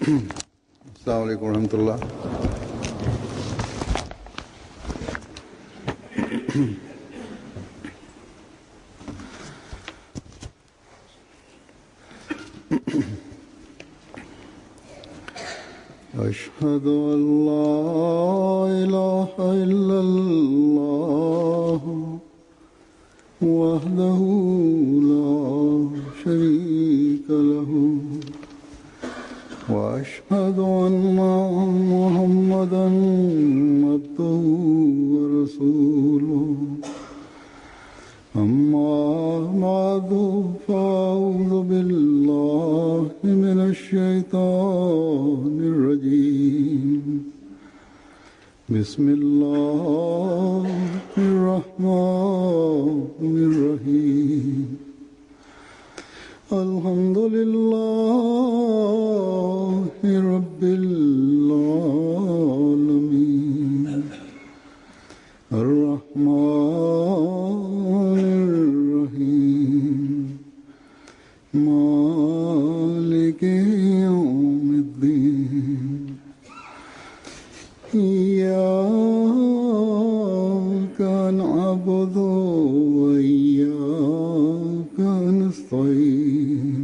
अस्सलाम वालेकुम रहमतुल्लाह। अशहदु अल्ला इलाहा इल्लल्लाह वहदहु ला शरीका लहु وأشهد أن محمدا عبده ورسوله أما بعد فأعوذ بالله من الشيطان الرجيم بسم الله الرحمن الرحيم الحمد لله رب العالمين الرحمن الرحيم مالك يوم الدين إياك نعبد وإياك نستعين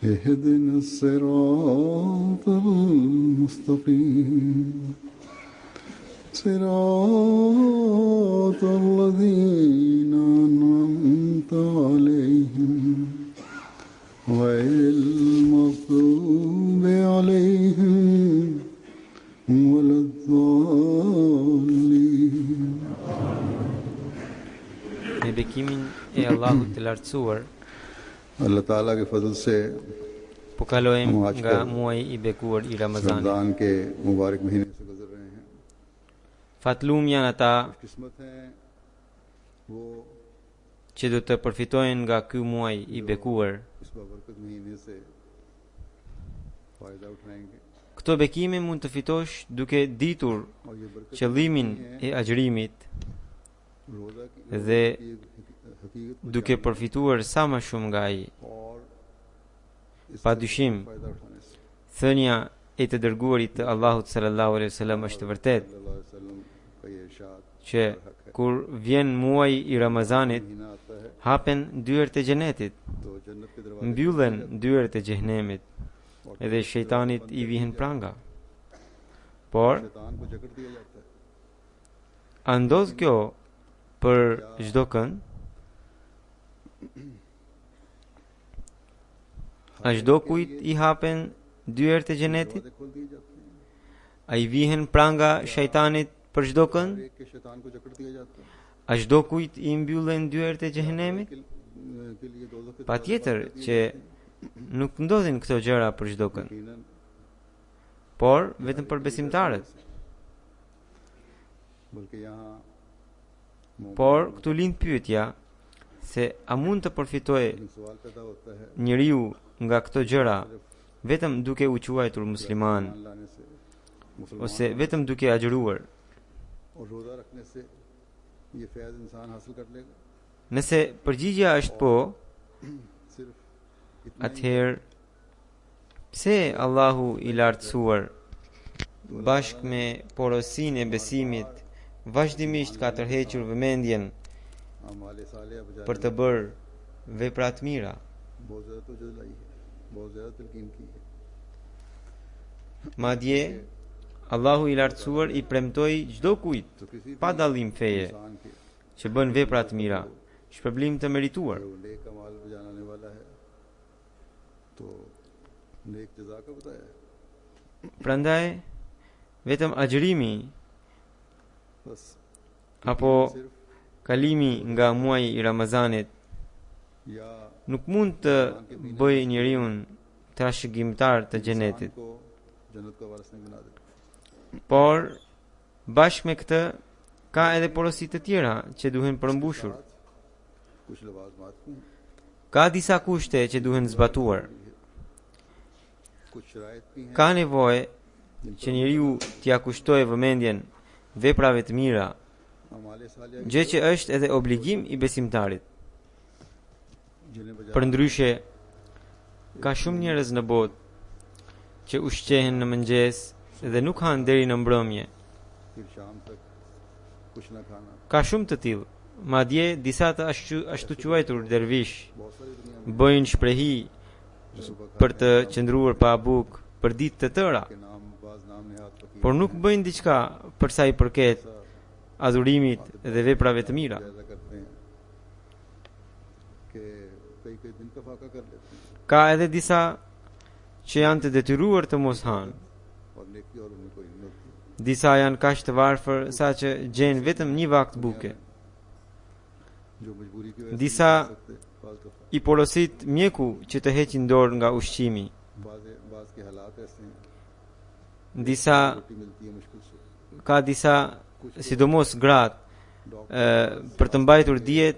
اهدنا الصراط المستقيم صراط الذين أنعمت عليهم غير المغضوب عليهم ولا الضالين. Me bekimin e Allahut të lartësuar, अल्लाह ताला के फजल से po kalojmë nga muaji i bekuar i Ramazanit. Ramzan के मुबारक महीने से गुजर रहे हैं। Fatlum janë ata किस्मत है वो që do të përfitojnë nga ky muaj i bekuar. इस बाबरकत महीने से फायदा उठाएंगे Këto bekime mund të fitosh duke ditur और ये बरकत qëllimin e agjërimit रोजा की dhe हकीकत को duke përfituar sa më shumë nga ai. और इससे Padyshim, फायदा उठाने से thënia e të dërguarit të Allahut sallallahu alaihi wasallam është vërtet सल्लल्लाहु अलैहि वसल्लम का ये इरशाद që kur vjen muaji i Ramazanit, महीना आता है hapen dyert e xhenetit, तो जन्नत के दरवाजे mbyllen dyert e xhehenemit, edhe shejtanit i vihen pranga. Por शैतान को जकड़ दिया जाता है। a ndodh kjo për çdo kënd? A çdo kujt i hapen dyert e xhenetit? दरवाजे खोल दिए जाते हैं। A i vihen pranga shejtanit për çdo kënd? एक के शैतान को जकड़ दिया जाता है। A çdo kujt i mbyllen dyert e xhehenemit? के लिए दोज़ख के Patjetër që nuk ndodhin këto gjëra për çdo kënd, यकीनन por vetëm për besimtarët. बल्कि यहाँ Por këtu lind pyetja se a mund të përfitojë सवाल पैदा होता है njeriu nga këto gjëra vetëm duke u quajtur musliman ईमान लाने से मुसलमान ose vetëm duke agjëruar. और रोजा रखने से ये फैज इंसान हासिल कर लेगा। Nëse përgjigjja është po, सिर्फ इतना ही atëherë pse Allahu i lartësuar bashkë me porosinë e besimit vazhdimisht ka tërhequr vëmendjen अमाले सालिया बजाय për të bërë vepra të mira. बहुत ज्यादा तो जलाई है, बहुत ज्यादा तलकीन की है। Madje Allahu i lartësuar i premtoi çdo kujt तो किसी pa dallim feje इंसान के që bën vepra të mira, shpërblim të merituar. वो नेक कमाल बजाने वाला है तो नेक जज़ा का बताया है। Prandaj vetëm agjërimi बस apo kalimi nga muaji i Ramazanit या nuk mund të bëjë njeriu trashëgimtar të xhenetit, को जन्नत का वारिस नहीं बना देता। por bashkë me këtë ka edhe porositë të tjera që duhen përmbushur. कुछ लवाज़मात को Ka disa kushte që duhen zbatuar. कुछ शराइत भी हैं Ka nevojë që njeriu t'ia kushtojë vëmendjen veprave të mira, अमाले सालिया gjë që është edhe obligim i besimtarit. जिन्हें बजा Përndryshe, ka shumë njerëz në botë që ushqehen në mëngjes dhe nuk hanë deri në mbrëmje. फिर शाम तक कुछ न खाना। Ka shumë të tillë. Madje disa të ashtu quajtur dervish बहुत सारी दुनिया में bëjnë shprehi जो सुबह për të qëndruar pa bukë për ditë të tëra, के नाम बाज नाम निहात फकीर por nuk bëjnë diçka për sa i përket adhurimit dhe veprave të mira. जायजा करते हैं कि कई कई दिन का फाका कर लेते हैं Ka edhe disa që janë të detyruar të mos hanë. और नेकी और उन्हें कोई नहीं होती। Disa janë kaq të varfër sa që gjenë vetëm një vakt buke. जो मजबूरी की वजह से Disa नहीं कर सकते, बाज दफा i porosit mjeku që të heqin dorë nga ushqimi. बाज के हालात ऐसे हैं, Disa रोटी मिलती है मुश्किल से। ka disa sidomos gratë për të mbajtur diet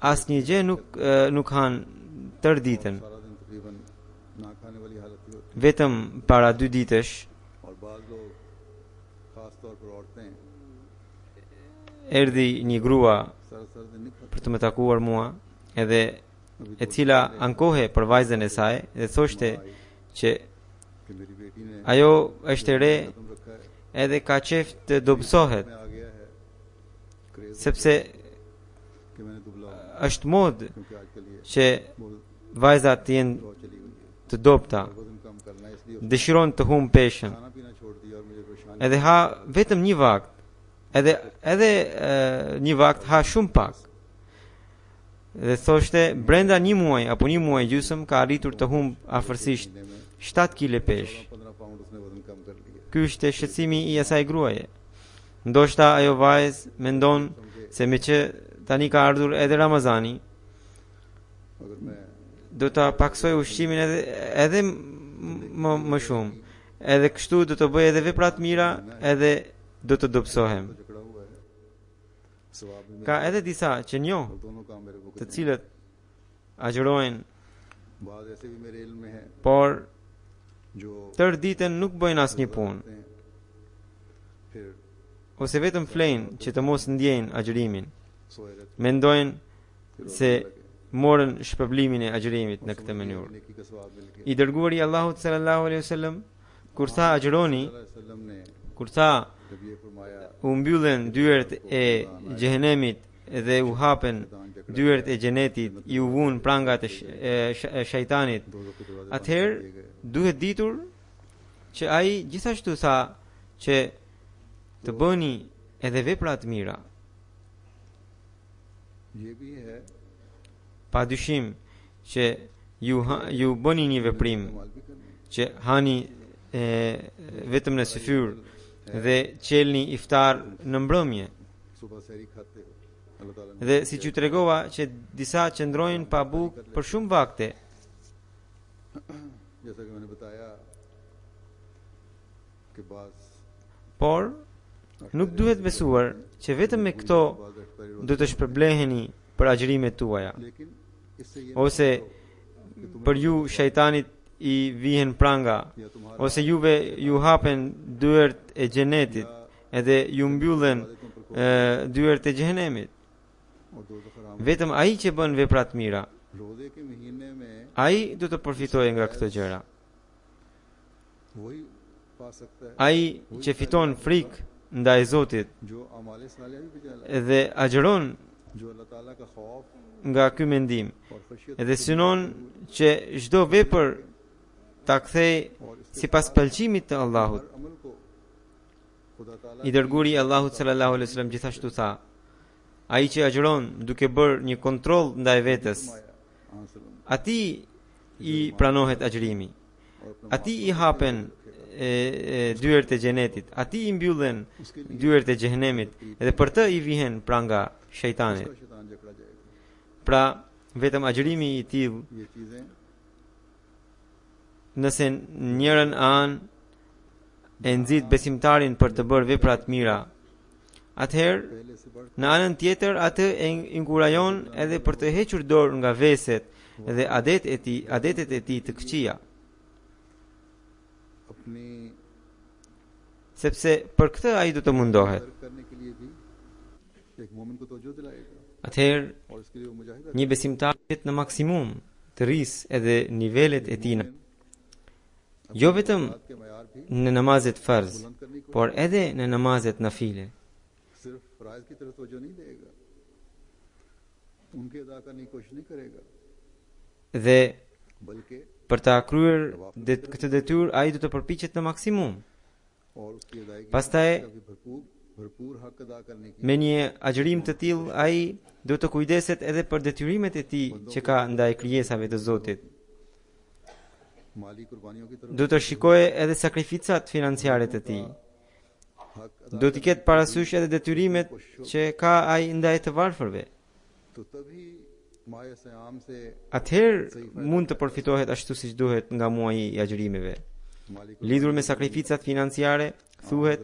asnjë gjë nuk hanë tër ditën, सारा दिन तकरीबन ना खाने वाली हालत ही होती vetëm para 2 ditësh. है। और बाज लोग खास तौर पर औरतें Erdhi një grua सर दिन नहीं खाती। për të më takuar mua, edhe e cila ankohe për vajzën e saj dhe thoshte që कि मेरी बेटी ने ajo është e re कदम रखा है, edhe ka qef të dobësohet, में आ गया है क्रेज sepse कि मैंने दुबला हूं, është mod क्योंकि आजकल ये që बहुत vajzat të jenë दौड़ चली हुई है। të dobta, वजन कम करना है, इसलिए dëshiron të humb peshën, खाना पीना छोड़ दिया और मुझे परेशान edhe ha vetëm një vakt, edhe një vakt ha shumë pak. Dhe thoshte brenda një muaj apo një muaj gjysëm ka arritur të humb afërsisht 7 kg peshë. 15 पाउंड उसने वजन कम कर लिया। Ky është shqetësimi i asaj gruaje. Ndoshta ajo vajzë mendon se me që tani ka ardhur edhe Ramazani, अगर मैं do ta paksoj ushqimin edhe më shumë. Edhe kështu do të bëj edhe vepra të mira, edhe do të dobësohem. तो जकड़ा हुआ है, सवाब भी Ka edhe disa që njoh, और दोनों काम मेरे को të करने cilët agjërojnë, हैं। बाद ऐसे भी मेरे इल्म में है por जो tër ditën nuk bëjnë asnjë punë, करते हैं, फिर ose vetëm flenë që të mos ndjejnë agjërimin. सोए रहते Mendojnë फिर se morën shpërblimin e agjërimit në këtë mënyrë. नेकी का सवाब मिल गया। I dërguari i Allahut sallallahu alaihi wasallam kur tha agjëroni, वसल्लम ने kur tha जब ये फरमाया u mbyllen dyert e xhehenemit dhe u hapen dyert e xhenetit, i u vun prangat e shejtanit, दोजख के दरवाजे atëherë बंद किए गए। duhet ditur që ai gjithashtu tha që të bëni edhe vepra të mira. ये भी है Pa dyshim që ju bëni një veprim कमाल भी करना है। që hani vetëm në syfyr dhe qelni iftar në mbrëmje. सुबह सहरी खाते हो, अल्लाह ताला ने Dhe si që tregova që disa qëndrojnë pa bukë për shumë vakte, जैसा कि मैंने बताया कि बाज por nuk duhet besuar që vetëm me këto बाज expiry do të shpërbleheni për agjërimet tuaja, लेकिन इससे ये ose për ju shejtanit i vihen pranga, या तुम्हारा ose juve ju hapen dyert e xhenetit, edhe ju mbyllen dyert e xhehenemit. और दोजख हराम। Vetëm ai që bën vepra të mira, रोजे के महीने में ai do të përfitojë nga këto gjëra. वही पा सकता है Ai që fiton frikë ndaj Zotit जो अमाले सालिया भी बजा dhe agjeron जो अल्लाह ताला का खौफ nga ky mendim, और खशियत edhe synon që çdo vepër ta kthej sipas pëlqimit të Allahut. हर अमल को खुदा ताला I dërguari i Allahut sallallahu alaihi wasallam gjithashtu tha: ai që agjeron duke bërë një kontroll ndaj vetes, atij i pranohet agjërimi. Atij i hapen dyert e xhenetit, atij i mbyllen dyert e xhehenemit, dhe për të i vihen pranga shejtanit. शैतान जकड़ा जाएगा। Pra, vetëm agjërimi i tillë, ये चीजें nëse njërën anë e nxit besimtarin për të bërë vepra të mira, atëherë पहले से बढ़ në anën tjetër atë e inkurajon edhe për të hequr dorë nga veset dhe adetet e tij të këqija, अपनी sepse për këtë ai do të mundohet. तर्क करने के लिए भी एक मोमिन को तवज्जो दिलाएगा Atëherë और इसके लिए वो मुजाहिदा një besimtar jet në maksimum të rrisë edhe nivelet e tij Jo vetëm के मयार भी në namazet farz, por edhe në namazet nafile. सिर्फ फराइज की तरफ तवज्जो नहीं देगा, उनके अदा करने की कोशिश नहीं करेगा, Dhe बल्कि për ta kryer këtë detyrë ai do të përpiqet në maksimum. और उसकी अदायगी Pastaj का भी भरपूर हक अदा करने की me një agjërim të tillë ai do të kujdeset edhe për detyrimet e tij që ka ndaj krijesave të Zotit. माली कुर्बानियों की तरफ Do të shikojë edhe sakrificat financiare të tij. हक Do t'i ketë parasysh edhe detyrimet që ka ai ndaj të varfërve. तो तभी माए सयाम से Atëherë mund të përfitohet ashtu siç duhet nga muaji i agjërimeve. Mali Lidhur me sakrificat financiare, thuhet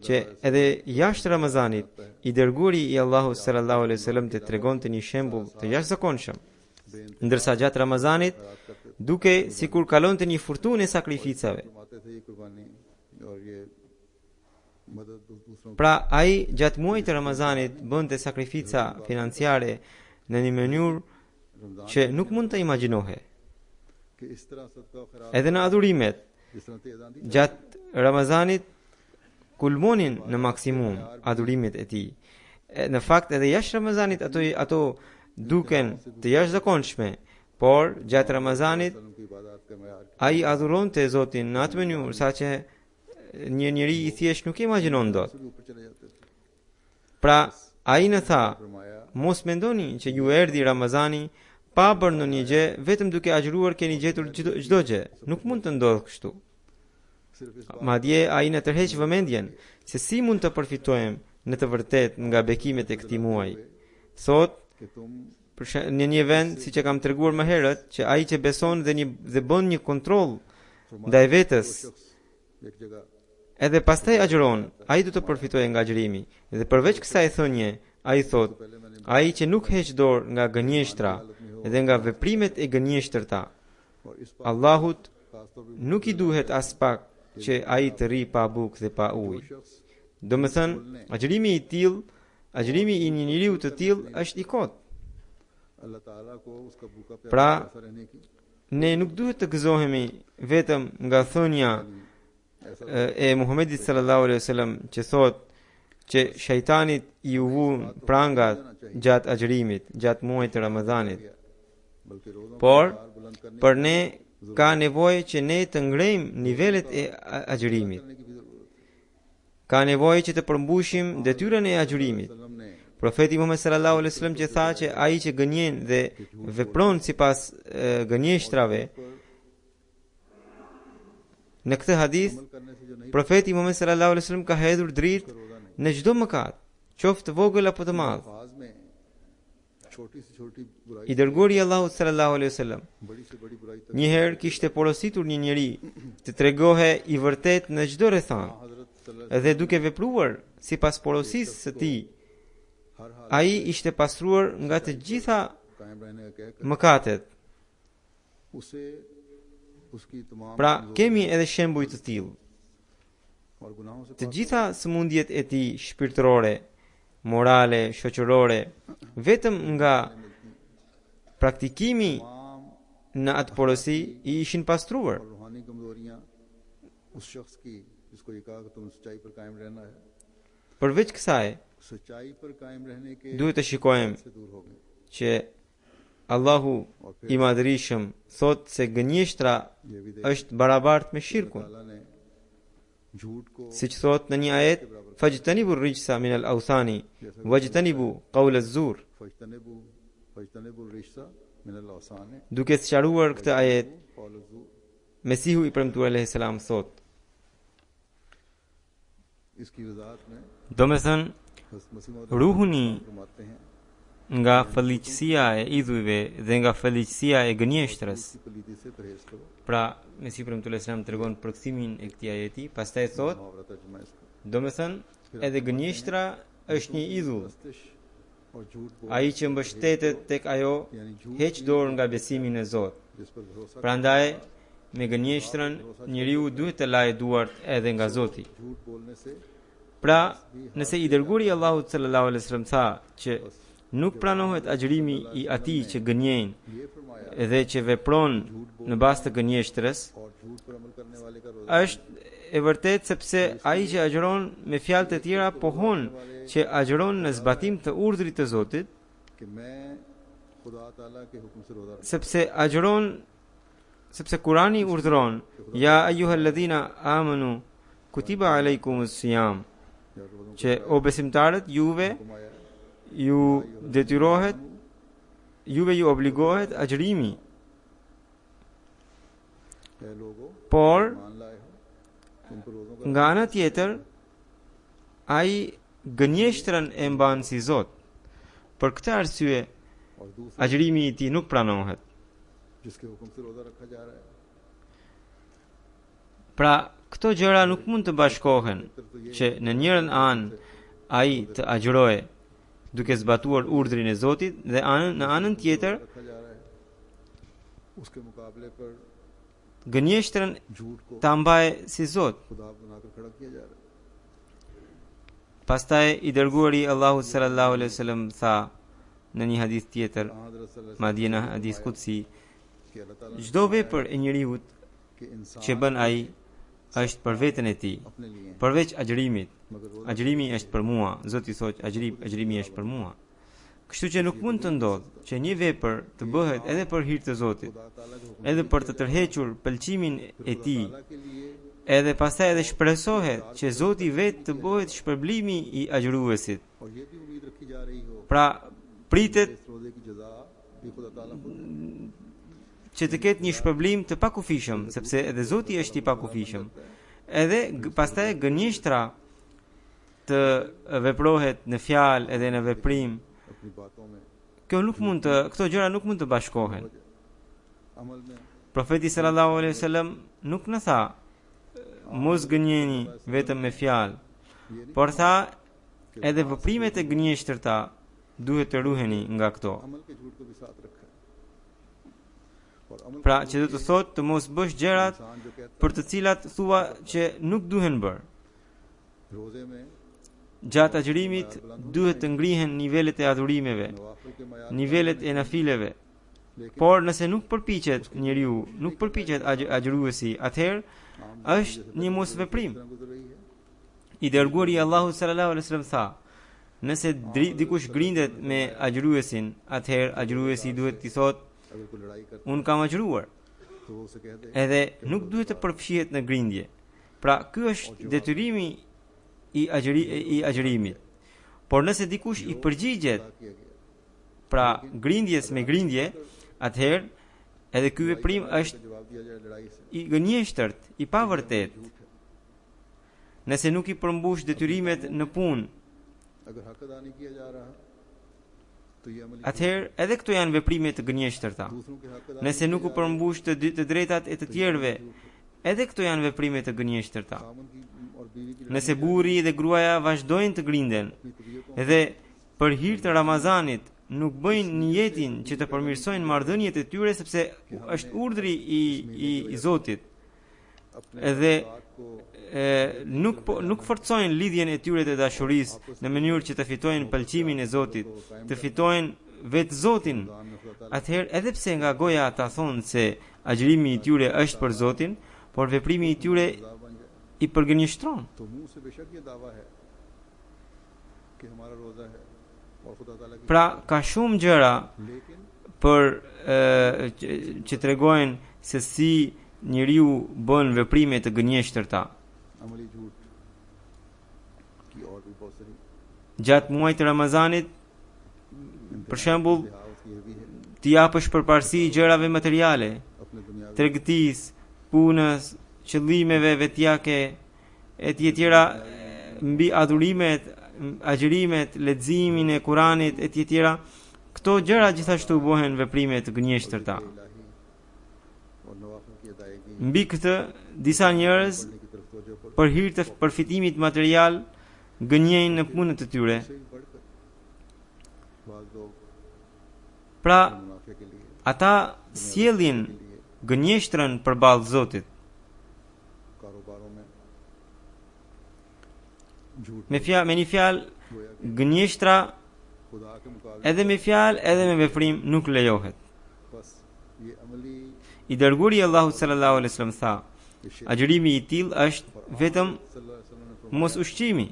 që edhe jashtë Ramazanit, i dërguari i Allahut sallallahu alaihi wasallam të tregonte një shembull të jashtëzakonshëm. Ndërsa gjatë Ramazanit, duke sikur kalonte një furtunë e sakrificave. फरमाते थे ये कुर्बानी और ये मदद दूसरों Pra ai gjatë muajit të Ramazanit bënte sakrifica financiare në një mënyrë që nuk mund të imagjinohe. कि इस तरह सदका और खैरात Edhe në adhurimet जिस तरह तेजान दी gjatë Ramazanit kulmonin në maksimum adhurimet e tij. Në fakt edhe jashtë Ramazanit ato duken të jashtëzakonshme, por gjatë Ramazanit वसल्लम की इबादत का मयार ai adhuronte Zotin në atë mënyrë saqë një njeri i thjesht nuk imagjinon dot. से भी ऊपर चले जाते थे। Pra ai në tha, फरमाया mos mendoni që ju erdhi Ramazani pa bërë ndonjë gjë, vetëm duke agjëruar keni gjetur çdo gjë. Nuk mund të ndodhë kështu. सिर्फ इस Madje ai në tërheq vëmendjen se si mund të përfitojmë në të vërtet nga bekimet e këtij muaji. Thot कि तुम në një vend, siç e kam treguar më herët, që ai që beson dhe bën një kontroll ndaj vetes, एक जगह edhe pastaj agjëron, ai do të përfitojë nga agjërimi. Dhe përveç kësaj thënie, ai thot, ai që nuk heq dorë nga gënjeshtra dhe nga veprimet e gënjeshtërta, और इस पर Allahut खासतौर पर nuk i duhet as pak që ai të rri pa bukë dhe pa ujë. शख्स Do me thënë, agjërimi i një njeriu të tillë është i kot. अल्लाह ताला को उसका भूखा Pra, प्यासा रहने की ne nuk duhet të gëzohemi vetëm nga thënia e Muhamedit sallallahu alaihi wasallam që thot që shejtanit i u vun prangat gjatë agjërimit, gjatë muajit të Ramazanit. बल्कि रोज़ों Por बुलंद करने për ne ka nevojë që ne të ngrejmë nivelet e agjërimit. की भी जरूरत है। Ka nevojë që të përmbushim detyrën e agjërimit. वसल्लम ने Profeti Muhammed sallallahu alaihi wasallam që tha që ai që gënjen dhe vepron sipas gënjeshtrave, në këtë hadith अमल करने से जो नहीं Profeti Muhammed sallallahu alaihi wasallam ka hedhur dritë në çdo mëkat, qoftë vogël apo të madh. आवाज में छोटी से छोटी बुराई I dërguari i Allahut sallallahu alaihi wasallam बड़ी से बड़ी बुराई तक një herë kishte porositur një njeri të tregohe i vërtet në çdo rrethon, हजरत सल्लल्लाहु dhe duke vepruar sipas porosisë së tij, हर हाल ai ishte pastruar nga të gjitha कायम रहने का कहकर mëkatet. उसे उसकी तमाम Pra kemi edhe shembuj të tillë. और गुनाहों से Të gjitha sëmundjet e tij shpirtërore, morale, shoqërore, vetëm nga praktikimi तमाम në atë porosi i ishin pastruar. और रूहानी कमजोरियां उस शख्स की जिसको ये कहा कि तुम सच्चाई पर कायम रहना है, Përveç kësaj, सच्चाई पर कायम रहने के duhet të shikojmë से दूर हो गए। që Allahu i madhërisëm thot se gënjeshtra ये भी është barabartë me shirkun. ताला ने झूठ को Siç thot në një ajet, fajtanibu rijsa min al-awthani wajtanibu qawl az-zur. फजतनेबु रिश्ता मिनल औसान है Duke sqaruar këtë ajet, Kaul ज़ूर। Mesihu i premtuar alayhis salam thot, इसकी वजाहत में do me thënë, हज़रत मसीह मौद ruhuni फरमाते हैं nga fëllëqësia e idhujve dhe nga fëllëqësia e gënjeshtrës. इसकी पलीदी से परहेज करो। Pra, Mesihu i premtuar alayhis salam tregon përkthimin e këtij ajeti, pastaj thot, मुहावरा तर्जुमा इसका do me thënë, edhe gënjeshtra është një idhull. बस्तिश और झूठ बोल Ai që mbështetet tek ajo यानी झूठ heq dorë nga besimi në Zot. जिस पर भरोसा Prandaj me gënjeshtrën njeriu duhet të lajë duart edhe nga Zoti. झूठ बोलने से Pra, nëse i dërguari i Allahut sallallahu alaihi wasallam tha që nuk pranohet agjërimi i atij që gënjen ये फरमाया dhe që vepron në bazë të gënjeshtrës. और झूठ पर अमल करने वाले का रोजा Është e vërtet sepse ai që agjëron me fjalë të tjera pohon që agjëron në zbatim të urdhrit të Zotit, कि मैं खुदा ताला के हुक्म से रोजा रखता sepse Kurani urdhëron ya ayyuhalladhina amanu kutiba alaykumus siyam, që o besimtarët juve ju detyrohet, juve ju obligohet agjërimi. है लोगों Por मान लाए हो तुम पर रोजों का nga ana tjetër ai gënjeshtrën e mban si Zot. Për këtë arsye और दूसरा agjërimi i tij nuk pranohet. जिसके हुक्म से रोजा रखा जा रहा है Pra, këto gjëra nuk mund të bashkohen, që në njërën anë ai të agjëroje duke zbatuar urdhrin e Zotit dhe në anën tjetër रखा जा रहा है उसके मुकाबले पर gënjeshtrën झूठ को ta mbaje si Zot. खुदा बनाकर खड़ा किया जा रहा है Pastaj i dërguari Allahu sallallahu alaihi wasallam tha në një hadith tjetër, हज़रत सल्लल्लाहु madje në hadith qudsi, कि अल्लाह ताला çdo vepër e njeriu के इंसान që bën ai është për veten e tij, अपने लिए हैं, përveç agjërimit. मगर रोजा Agjërimi është për mua, Zoti thotë agjërimi është për mua. Kështu që nuk mund të ndodhë që një vepër të bëhet edhe për hir të Zotit, खुदा ताला के हुक्म edhe për të tërhequr pëlqimin e tij, ताला के लिए edhe pastaj edhe shpresohet që Zoti vetë të bëhet shpërblimi i agjëruesit. और ये भी उम्मीद रखी जा रही हो Pra, pritet इस रोजे की जजा भी खुदा ताला खुद që të ketë një shpërblim të pakufishëm, sepse edhe Zoti është i pakufishëm. Edhe pastaj gënjeshtra të veprohet në fjalë edhe në veprim. अपनी बातों में Këto gjëra nuk mund të bashkohen. अमल में Profeti sallallahu alaihi wasallam nuk na tha mos gënjeni vetëm me fjalë, por tha edhe veprimet e gënjeshtërta duhet të ruheni nga këto. अमल के झूठ को भी साथ रखा है और अमल Pra që do të thotë të mos bësh gjërat इंसान जो कहता për të cilat thua që nuk duhen bërë. है रोजे में Gjatë agjërimit duhet të ngrihen nivelet e adhurimeve, नवाफिल के मयार nivelet e nafileve. लेकिन Por nëse nuk përpiqet njeriu, nuk përpiqet agjëruesi, atëherë është një mosveprim. तरह गुजर रही है I dërguari i Allahut sallallahu alaihi wasallam tha, nëse dikush grindet me agjëruesin, atëherë agjëruesi duhet t'i thotë, अगर कोई लड़ाई करता un kam agjëruar, तो वो उसे कह दे edhe nuk duhet të përfshihet në grindje. Pra, ky është detyrimi i agjërimit. Por nëse dikush i përgjigjet, किया गया pra grindjes me grindje, atëherë edhe ky veprim është जवाब दिया जाए लड़ाई से i gënjeshtërt, i pavërtet. झूठ है Nëse nuk i përmbush detyrimet në punë, अगर हक अदा नहीं किया जा रहा तो ये अमल atëherë edhe këto janë veprime të gënjeshtërta. दूसरों के हक अदा Nëse nuk u përmbush të drejtat e të tjerëve, edhe këto janë veprime të gënjeshtërta. Khaman की और बीवी की Nëse burri dhe gruaja vazhdojnë të grinden अपनी तबीयतों dhe për hir të Ramazanit nuk bëjnë niyetin që të përmirësojnë marrëdhëniet e tyre sepse është urdhri i Zotit, अपने edhe बात को nuk forcojnë lidhjen e tyre të dashurisë në mënyrë që të fitojnë pëlqimin e Zotit, të fitojnë vetë Zotin. दान में खुदा ताला Atëherë edhe pse nga goja ata thonë se agjërimi i tyre është për Zotin, por veprimi i tyre रज़ा बन जाए i përgënjeshtron. तो मुंह से बेशक ये दावा है कि हमारा रोजा है और खुदा ताला की Pra ka shumë gjëra लेकिन për që tregojnë se si njeriu bën veprime të gënjeshtërta. अमली झूठ की और भी बहुत सारी Gjatë muajit të Ramazanit, për shembull, लिहाज ये भी है ti japësh përparësi gjërave materiale, अपने दुनिया tregtisë, punës, qëllimeve vetjake, e tjera mbi adhurimet, agjërimet, leximin e Kuranit, e tjera. Këto gjëra gjithashtu bëhen veprime të gënjeshtërta. इलाही और नवाफिल की अदायगी Mbi këtë, disa njerëz की तरफ तवज्जो पर për hir të përfitimit material gënjejnë në punët e tyre. से भी बढ़कर बाज़ लोग Pra, मुनाफे के लिए ata sjellin gënjeshtrën përballë Zotit. कारोबारों में झूठ Me një fjalë, gënjeshtra खुदा के मुकाबले edhe me fjalë edhe me veprim nuk lejohet. बस ये अमली I dërguari i Allahut sallallahu alaihi wasallam tha, agjërimi i tillë është vetëm सल्लल्लाहु अलैहि वसल्लम ने mos ushqimi,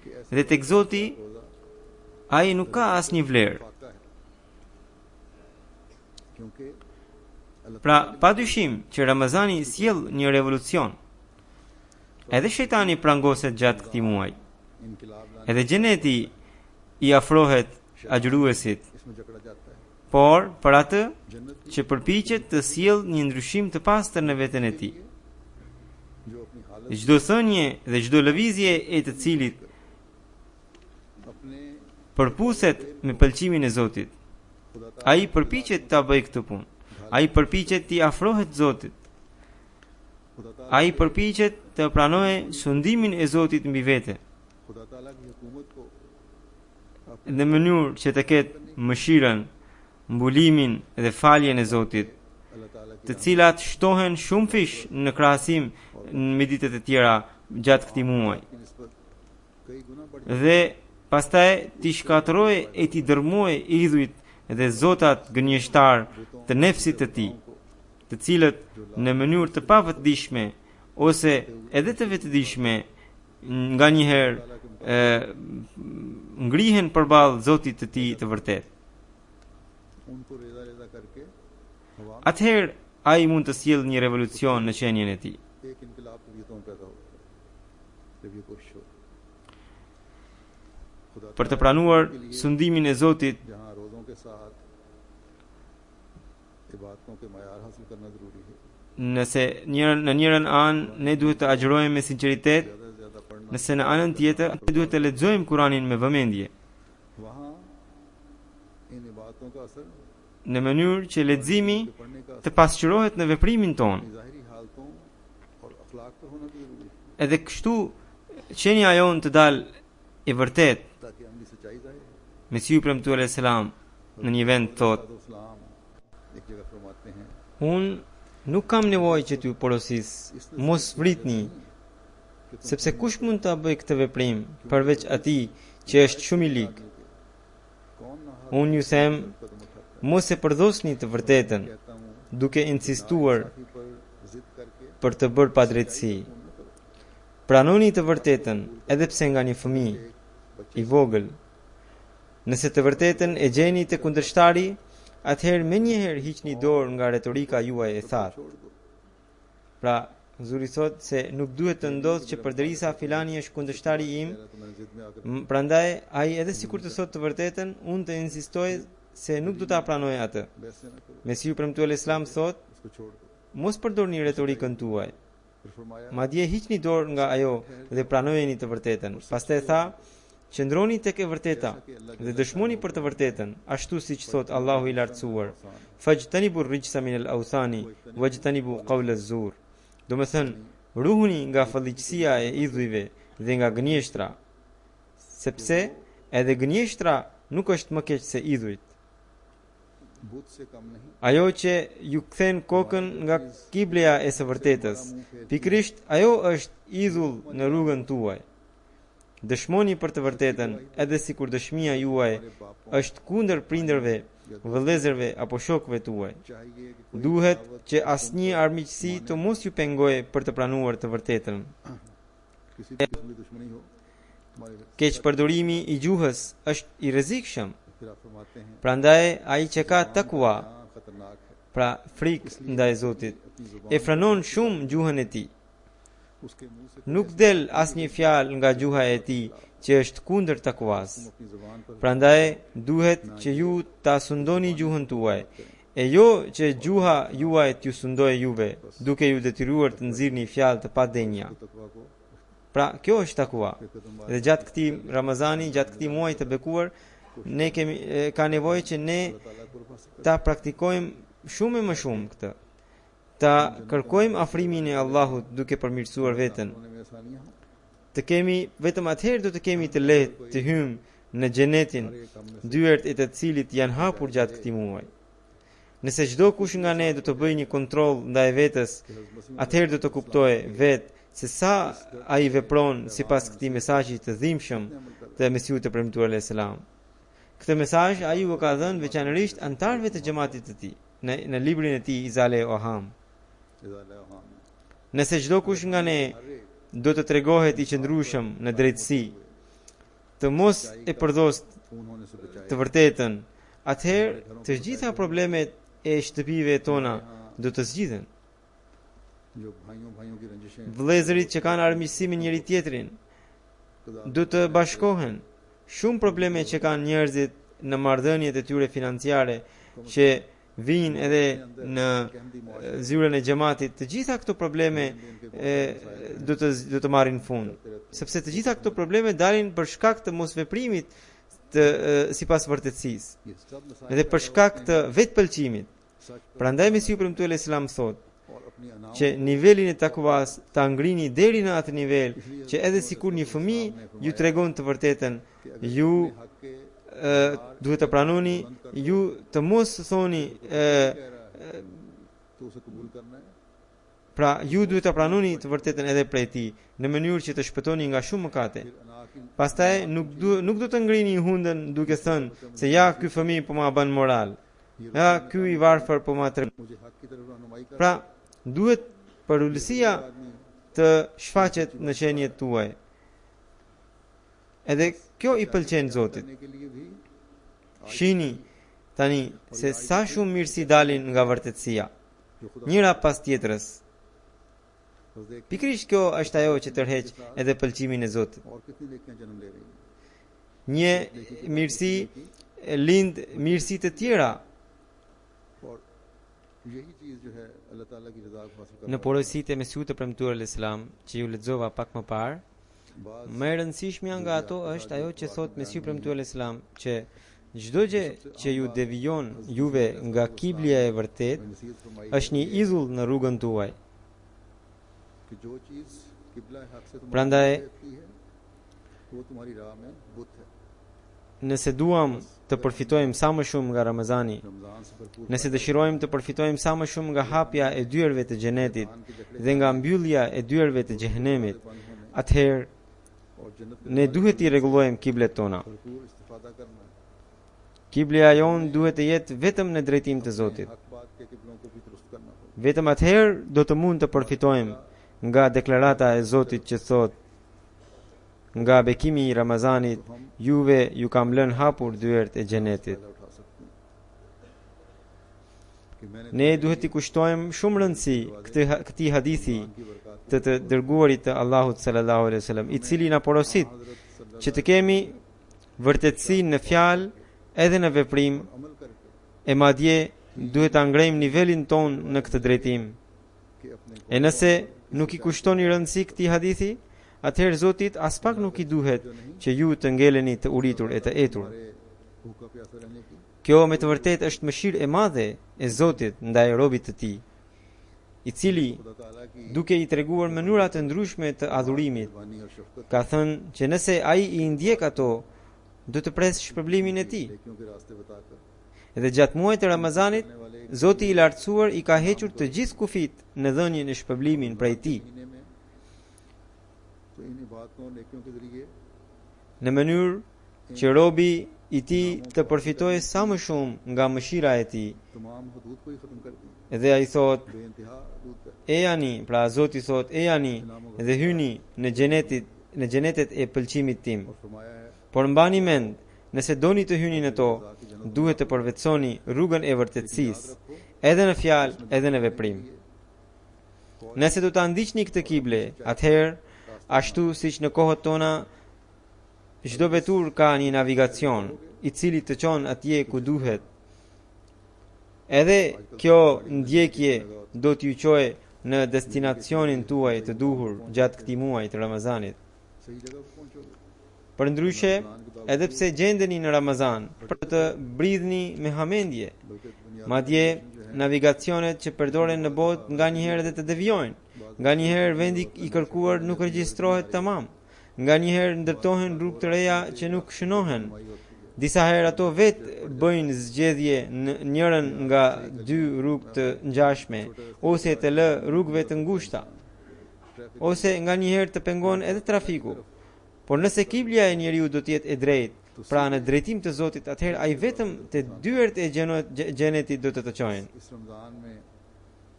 कि ऐसा dhe tek Zoti रोजा ai nuk ka asnjë vlerë. फाका है क्योंकि अल्लाह Pra, padyshim që Ramazani sjell një revolucion. Edhe shejtani prangoset gjatë këtij muaji. इनकलाब लाने Edhe gjeneti i afrohet agjëruesit, इसमें जकड़ा जाता है por për atë जन्नत që përpiqet të sjellë një ndryshim të pastër në veten e tij. जो अपनी हालत Çdo thënie dhe çdo lëvizje e të cilit अपने përpuset me pëlqimin e Zotit, खुदा ai përpiqet ta bëjë këtë punë. Ai përpiqet të afrohet Zotit. Ai përpiqet të pranojë sundimin e Zotit mbi vete, खुदा ताला की हुकूमत को në mënyrë që të ketë mëshirën, mbulimin dhe faljen e Zotit, अल्लाह ताला की të cilat shtohen shumë fish në krahasim me ditët e tjera gjatë këtij muaji. की निस्बत कई गुना बढ़ Dhe pastaj ti shkatërroje e ti dërmoje idhujt dhe zotat gënjeshtar të nefsit të tij, të cilët në mënyrë të pavetëdijshme ose edhe të vetëdijshme nganjëherë ngrihen përballë Zotit të tij të vërtetë. उनको रेजा रेजा करके हवा Atëherë ai mund të sjellë një revolucion në qenien e tij. में एक इनकलाब तबीयतों में पैदा होता है जब ये कोशिश हो खुदा Për të pranuar sundimin e Zotit, जहाँ रोज़ों के साथ इबादतों के मयार हासिल करना ज़रूरी है nëse në njërën anë ne duhet të agjërojmë me sinqeritet, ज़्यादा से ज़्यादा पढ़ना nëse në anën tjetër ne duhet të lexojmë Kur'anin me vëmendje, वहाँ इन इबादतों का असर në mënyrë që leximi के पढ़ने का të pasqyrohet në veprimin ton. असर ज़ाहिरी हालतों और अखलाक पर होना भी ज़रूरी है Edhe kështu qenia jon të dalë e vërtet. ताकि अमली सच्चाई ज़ाहिर हो Mesiu premtuar alayhis salam në një vend thot, इस्लाम एक जगह फरमाते हैं unë nuk kam nevojë që t'ju porosis, mos vritni, sepse kush mund ta bëj këtë veprim përveç atij që është shumë i lig. कौन ना Unë ju them, कदम उठाता mos e përdosni të vërtetën, है कहता हूँ duke insistuar साथी पर जिद करके për të bërë padrejtësi. Pranoni të vërtetën, edhe pse nga një fëmijë i vogël. Nëse të vërtetën e gjeni të kundërshtari, atëherë menjëherë hiqni dorë nga retorika juaj e thatë. छोड़ दो Pra, Zuri thot se nuk duhet të ndodhë që përderisa filani është kundërshtari im, मेरा तो मैंने जिद में आकर prandaj ai edhe sikur të thot të vërtetën, unë të insistoj se nuk do ta pranoj atë. वैसे ना करो Mesiu premtuar Islam thot, उसको छोड़ दो mos përdorni retorikën tuaj. फिर फरमाया Madje hiqni dorë nga ajo dhe pranojeni të vërtetën. Pastaj tha, qëndroni tek e vërteta dhe dëshmoni për të vërtetën, ashtu siç thot Allahu i lartësuar. Fajtanibu rijsa min al-awthani wajtanibu qawl az-zur. Do të thënë, ruhuni nga falliqësia e idhujve dhe nga gënjeshtra, sepse edhe gënjeshtra nuk është më keq se idhujt. बुत से कम नहीं Ajo që ju kthen kokën nga kibleja e së vërtetës, pikrisht ajo është idhull në rrugën tuaj. Dëshmoni për të vërtetën, edhe sikur dëshmia juaj është kundër prindërve, vëllezërve apo shokëve tuaj. चाहिए कि कोई Duhet që asnjë armiqësi të mos ju pengojë për të pranuar të vërtetën. किसी किस्म की दुश्मनी हो हमारे Keq përdorimi i gjuhës është i rrezikshëm. फिर आप फरमाते हैं Prandaj ai që ka takwa, हाँ खतरनाक है pra frikë ndaj Zotit, e frenon shumë gjuhën e tij. उसके मुंह से Nuk del asnjë fjalë nga gjuha e tij që është kundër takuas. अपनी जुबान पर Prandaj duhet që ju ta sundoni gjuhën tuaj, e jo që gjuha juaj t'ju sundojë juve, duke ju detyruar të nxirrni fjalë të padenja. तकवा को Pra, kjo është takua. के कदम Dhe gjatë këtij Ramazani, gjatë këtij muaji të bekuar, ne kemi ka nevojë që ne ताला को रुपा सकते ta praktikojmë shumë e më shumë këtë. Ta kërkojmë afrimin e Allahut duke përmirësuar veten. होने में आसानियां हो Të kemi vetëm atëherë do të kemi të lehtë të hymë në xhenetin, dyert e të cilit janë hapur gjatë këtij muaji. Nëse çdo kush nga ne do të bëjë një kontroll ndaj vetes, atëherë do të kuptojë vetë se sa ai vepron sipas këtij mesazhi të dhimbshëm të Mesiut të premtuar alayhis salam. Këtë mesazh ai u ka dhënë veçanërisht antarëve të xhamatit të tij në librin e tij Izale Oham. Nëse çdo kush nga ne do të tregohet i qëndrueshëm në drejtësi, të mos e përdosë të vërtetën, atëherë të gjitha problemet e shtëpive tona do të zgjidhen. Vëllezërit që kanë armiqësi me njëri tjetrin do të bashkohen. Shumë probleme që kanë njerëzit në marrëdhëniet e tyre financiare që vijnë edhe në zyrën e xhamatit, të gjitha këto probleme do të marrin fund, sepse të gjitha këto probleme dalin për shkak të mosveprimit të sipas vërtetësisë, edhe për shkak të vetpëlqimit. Prandaj Mesiu premtuar Islam thotë që nivelin e takuas ta ngrini deri në atë nivel që edhe sikur një fëmijë ju tregon të vërtetën, ju duhet të pranoni, ju të mos thoni pra ju duhet të pranoni të vërtetën edhe prej tij në mënyrë që të shpëtoni nga shumë mëkate. Pastaj nuk do të ngrini hundën duke thënë se ja ky fëmijë po ma bën moral, ja ky i varfër po ma tregon. Pra duhet për ulësia të shfaqet në qenjet tuaj. Edhe kjo i pëlqen Zotit. Shihni tani se sa shumë mirësi dalin nga vërtetësia, njëra pas tjetrës. Pikërisht kjo është ajo që tërheq edhe pëlqimin e Zotit. Një mirësi lind mirësi të tjera. Në porositë e Mesiut të premtuar Islam që ju lexova pak më parë, më e rëndësishmja nga ato është ajo që thot Mesiu premtuar Islam që çdo gjë që ju devijon juve nga kiblia e vërtet është një idhull në rrugën tuaj. Prandaj nëse duam të përfitojmë sa më shumë nga Ramazani, nëse dëshirojmë të përfitojmë sa më shumë nga hapja e dyerve të xhenetit dhe nga mbyllja e dyerve të xhehenemit, atëherë ne duhet i rregullojmë kiblet tona. Kiblia jon duhet të jetë vetëm në drejtim të Zotit. Vetëm atëherë do të mund të përfitojmë nga deklarata e Zotit që thotë: nga bekimi i Ramazanit, juve ju kam lënë hapur dyert e xhenetit. Ne duhet i kushtojmë shumë rëndësi këtij hadithi të dërguarit të Allahut sallallahu alaihi wasallam, i cili na porosit që të kemi vërtetësi në fjalë edhe në veprim, e madje duhet ta ngrejmë nivelin ton në këtë drejtim. E nëse nuk i kushtoni rëndësi këtij hadithi, atëherë Zotit as pak nuk i duhet që ju të ngeleni të uritur e të etur. Kjo me të vërtet është mëshirë e madhe e Zotit ndaj robit të tij, i cili, duke i treguar mënyra të ndryshme të adhurimit, ka thënë që nëse ai i ndjek ato, do të presë shpërblimin e tij. Edhe gjatë muajit të Ramazanit, Zoti i lartësuar i ka hequr të gjithë kufit në dhënien e shpërblimin prej tij, në mënyrë që robi i tij të përfitojë sa më shumë nga mëshira e tij. Edhe ai thot: e jani, pra Zoti thot: e jani dhe hyni në xhenetet e pëlqimit tim. Por mbani mend, nëse doni të hyni në to, duhet të përvetsoni rrugën e vërtetësisë, edhe në fjalë, edhe në veprim. Nëse do ta ndiqni këtë kible, atëherë ashtu siç në kohët tona çdo vetur ka një navigacion i cili të çon atje ku duhet. Edhe kjo ndjekje do t'ju çojë në destinacionin tuaj të duhur gjatë këtij muaji të Ramazanit. Përndryshe, edhe pse gjendeni në Ramazan, për të bridhni me hamendje, madje navigacionet që përdoren në botë nganjëherë edhe të devijojnë. Nganjëherë vendi i kërkuar nuk regjistrohet tamam. Nganjëherë ndërtohen rrugë të reja që nuk shënohen. Disa herë ato vetë bëjnë zgjedhje në njërin nga dy rrugë të ngjashme, ose të lë rrugëve të ngushta, ose nganjëherë të pengon edhe trafiku. Por nëse kiblia e njeriu do të jetë e drejtë, pra në drejtim të Zotit, atëherë ai vetëm te dyert e xhenetit do të çojnë. इस रमजान में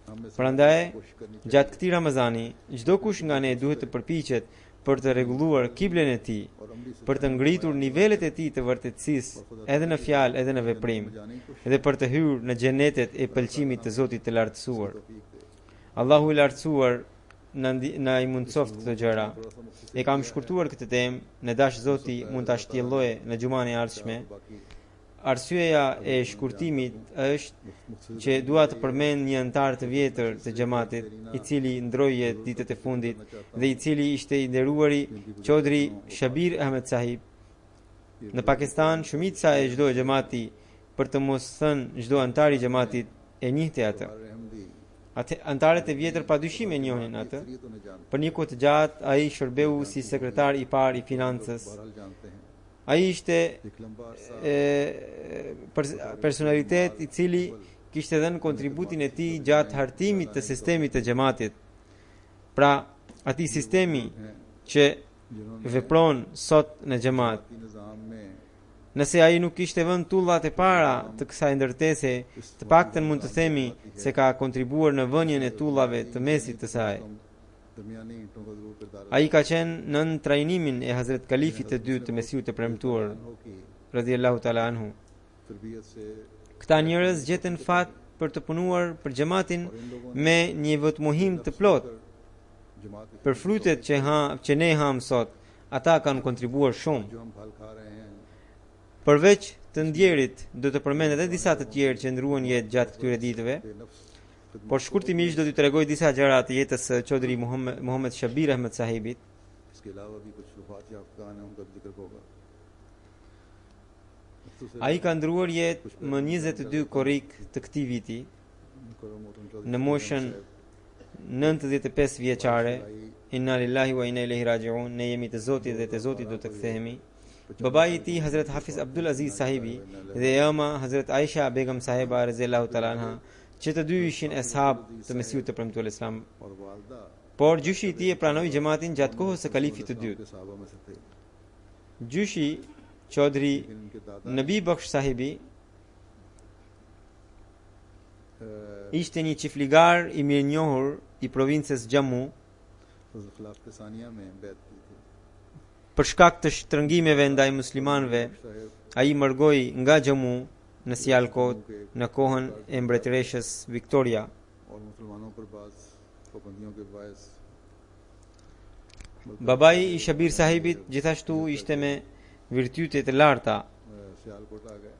हमें Prandaj, कोशिश करनी gjatë këtij Ramazani, çdo kush nga ne duhet të përpiqet për të rregulluar kiblen e tij, और अमली से për të ngritur nivelet e tij të vërtetësisë, edhe në fjalë, edhe në veprim, जाने की कोशिश dhe për të hyrë në xhenetet e pëlqimit të Zotit të lartësuar. Taufiq they. Allahu i lartësuar na i mundsoft këto gjëra. E kam shkurtuar këtë temë, në dash Zoti mund ta shtjelloj në xuman e ardhshme. बाकी Arsyeja e shkurtimit është që dua të përmend një antar të vjetër të xhamatit, i cili ndroi jetë ditët e fundit dhe i cili ishte i nderuari Chaudhry Shabir Ahmed Sahib. Në Pakistan, shumica e çdo xhamati, për të mos thënë çdo antar i xhamatit, e njihte atë. रहमदी Atë antarët e vjetër padyshim e njohin atë. ये तो नहीं जानते, Për një kohë të gjatë ai shërbeu si sekretar i parë i financës. बहरहाल जानते हैं। Ai ishte एक लंबा अरसा personalitet i cili kishte dhënë kontributin e tij gjatë hartimit të sistemit të xhamatit. Pra, atij sistemi që जिन्होंने vepron sot në xhamat. निजाम में Nëse ai nuk kishte vënë tullat e para të kësaj ndërtese, të paktën mund të themi se ka kontribuar në vënien e tullave të mesit të saj. दरमियानी ईंटों का जरूर किरदार Ai ka qenë nën trajnimin e Hazret Kalifit të dytë të Mesiut të premtuar, हो कि radhiyallahu ta'ala anhu. तरबियत से Këta njerëz gjetën fat për të punuar për xhamatin me një vetmuhim të plot. जमात की Për frutet që ne ham sot, ata kanë kontribuar shumë. जो हम फल खा रहे हैं Përveç të ndjerit, do të përmend edhe disa të tjerë që ndruan jetë gjatë këtyre ditëve, बेनफ्स por shkurtimisht do t'ju tregoj disa gjëra të jetës së Chaudhry Muhammad Shabir Ahmed Sahibit. इसके अलावा भी कुछ वफात याफ्ता हैं उनका भी जिक्र होगा। Ai ka ndruar jetë më 22 korrik të këtij viti, në moshën 95 vjeçare. Inna lillahi wa inna ilaihi raji'un. Ne jemi të Zotit dhe te Zoti do të kthehemi. Babai i tij Hazrat Hafiz Abdul Aziz Sahibi dhe ama Hazrat Aisha Begum Sahiba radhiyallahu ta'ala anha, që të dy ishin ashab të Mesiut të premtuar Islam. और वालदा Por gjyshi i tij e pranoi xhamatin gjatë kohës së kalifit të dytë. के सहाबा में से थे, Gjyshi Chaudhry लेकिन इनके दादा Nabi Bakhsh Sahibi ishte një çiftligar i mirënjohur i provincës Jammu. खिलाफ सानिया में बैत की थी। Për shkak të shtrëngimeve ndaj muslimanëve, ai mërgoi nga Jammu në Sialkot në kohën e mbretëreshës Victoria. और मुसलमानों पर बाज पाबंदियों के बायस Babai i Shabir Sahibit gjithashtu ishte me virtyte të larta. Sialkot आ गए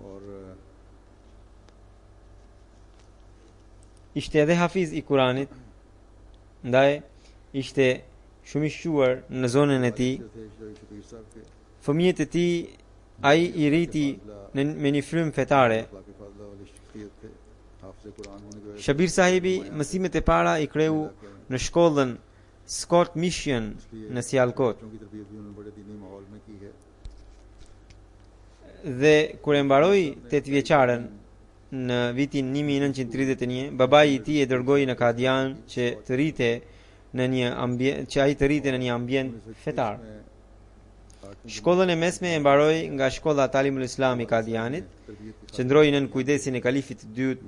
और Ishte edhe hafiz i Kuranit, ndaj ishte shumë i shquar në zonën e tij. थे शबीर साहब के Fëmijët e tij ai i rriti me një frymë fetare. अखलाकी फाजला वाली शख्सियत थे, हाफिज़ कुरान होने की वजह Shabir Sahibi mësimet e para i kreu në shkollën Scott Mission në Sialkot. बच्चों की तरबियत भी उन्होंने बड़े दीनी माहौल में की है। Dhe kur e mbaroi 8 vjeçaren në vitin 1931, babai i tij e dërgoi në Kadian që të rrite në një ambient që ai të rrite në një ambient fetar. Shkollën e mesme e mbaroi nga shkolla Talimul Islam i Kadianit, që ndroi nën kujdesin e kalifit të dytë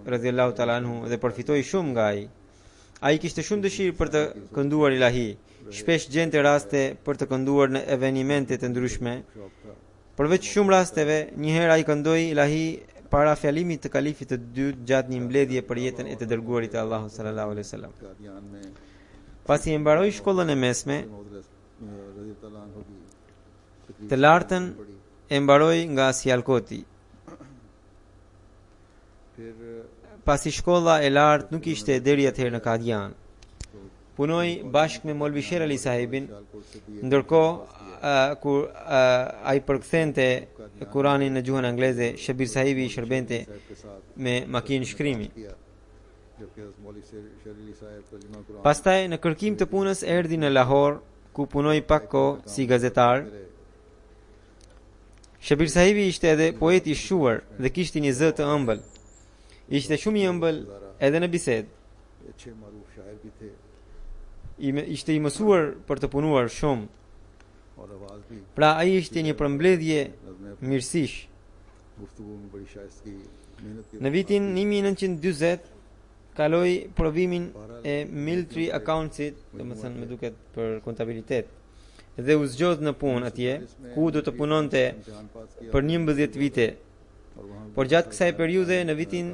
radhiyallahu ta'ala anhu dhe përfitoi shumë nga ai. Ai kishte shumë dëshirë për të kënduar ilahi. Shpesh gjente raste për të kënduar në evenimente të ndryshme. Përveç shumë rasteve, një herë ai këndoi ilahi para fjalimit të kalifit të dytë gjatë një mbledhje për jetën e të dërguarit të Allahut sallallahu alaihi wasallam. Kadian में Pasi e mbaroi shkollën e mesme, रज़ी अल्लाह अन्हु की तकरीब të lartën e mbaroi nga Sialkoti. फिर Pasi shkolla e lartë nuk ishte deri atëherë në Kadian. Punoi bashkë me Molvi Sher Ali Sahibin, Sialkot से भी ndërkohë kur ai përkthente Kuranin në gjuhën angleze, Shabir Sahibi i shërbente साहब के साथ me makinë shkrimi. किया, जबकि हज़रत मौलवी शरीली साहब तर्जुमा Quran Pastaj në kërkim të punës erdhi në Lahore, ku punoi pak kohë si gazetar. Shabir Sahibi ishte edhe poet i shquar dhe kishte një zë të ëmbël. Ishte shumë i ëmbël edhe në bisedë. अच्छे मारूफ शायर भी थे। Ishte i mësuar për të punuar shumë. और आवाज़ भी Pra ai ishte një përmbledhje नज़्म mirësish. गुफ्तगू में बड़ी शाइस्तगी मेहनत के Në vitin 1940 kaloi provimin e military accountsit, domethënë më duket për kontabilitet. Dhe u zgjodh në punë atje, ku do të punonte इम्तिहान पास किया për 11 vite. और वहाँ Por gjatë kësaj periudhe në vitin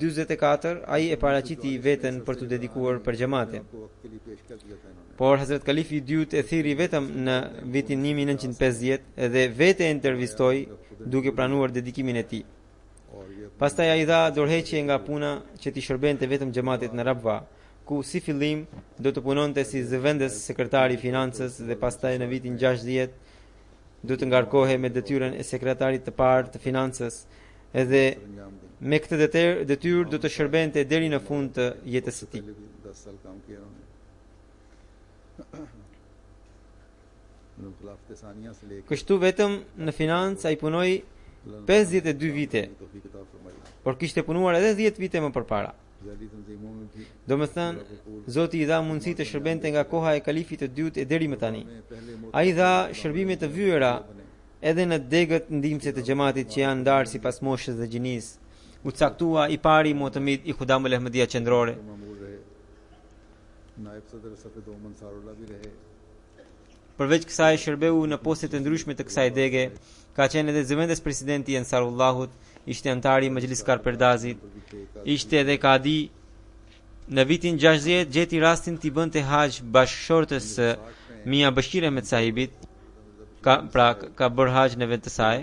44 ai e paraqiti veten për të dedikuar për xhamate. को वक्त के लिए पेश कर दिया था इन्होंने Por Hazrat Kalifi i dytë e thirri vetëm në vitin 1950 dhe vete e intervistoi duke pranuar dedikimin e tij. और ये Pastaj ai dha dorëheqje nga puna që t'i shërbente vetëm xhamatit në Rabwa, ku si fillim do të punonte si zëvendës sekretari i financës dhe pastaj në vitin 60 do të ngarkohej me detyrën e sekretarit të parë të financës edhe अंजाम दी me këtë detyrë do të shërbente deri në fund të jetës së tij. पहले भी 10 साल काम किया उन्होंने खिलाफत सानिया से लेकर Kështu vetëm në financë ai punoi 52 vite, तौफीक अता फरमाई por kishte punuar edhe 10 vite më përpara. जैली तंजीमों में भी Domethënë, Zoti i dha mundësi të shërbente nga koha e kalifit të dytë e deri më tani. पहले Ai dha shërbime të vyera edhe në degët ndihmëse të xhamatit që janë ndarë sipas moshës dhe gjinisë. U caktua i pari Mu'tamid i Khudamul Ahmadiyya qendrore. मामूल रहे नायब सदर सफेद ओमन सारुल्लाह भी रहे Përveç kësaj shërbeu në poste të ndryshme të kësaj dege, ka qenë edhe zëvendës presidenti i Ansarullahut, ishte antari i Majliskar Perdazit, ishte edhe kadi. Në vitin 60 gjeti rastin t'i bënte haxh bashkëshortës së Mia Bashir Ahmed sahibit, ka bërë haxh në vend të saj,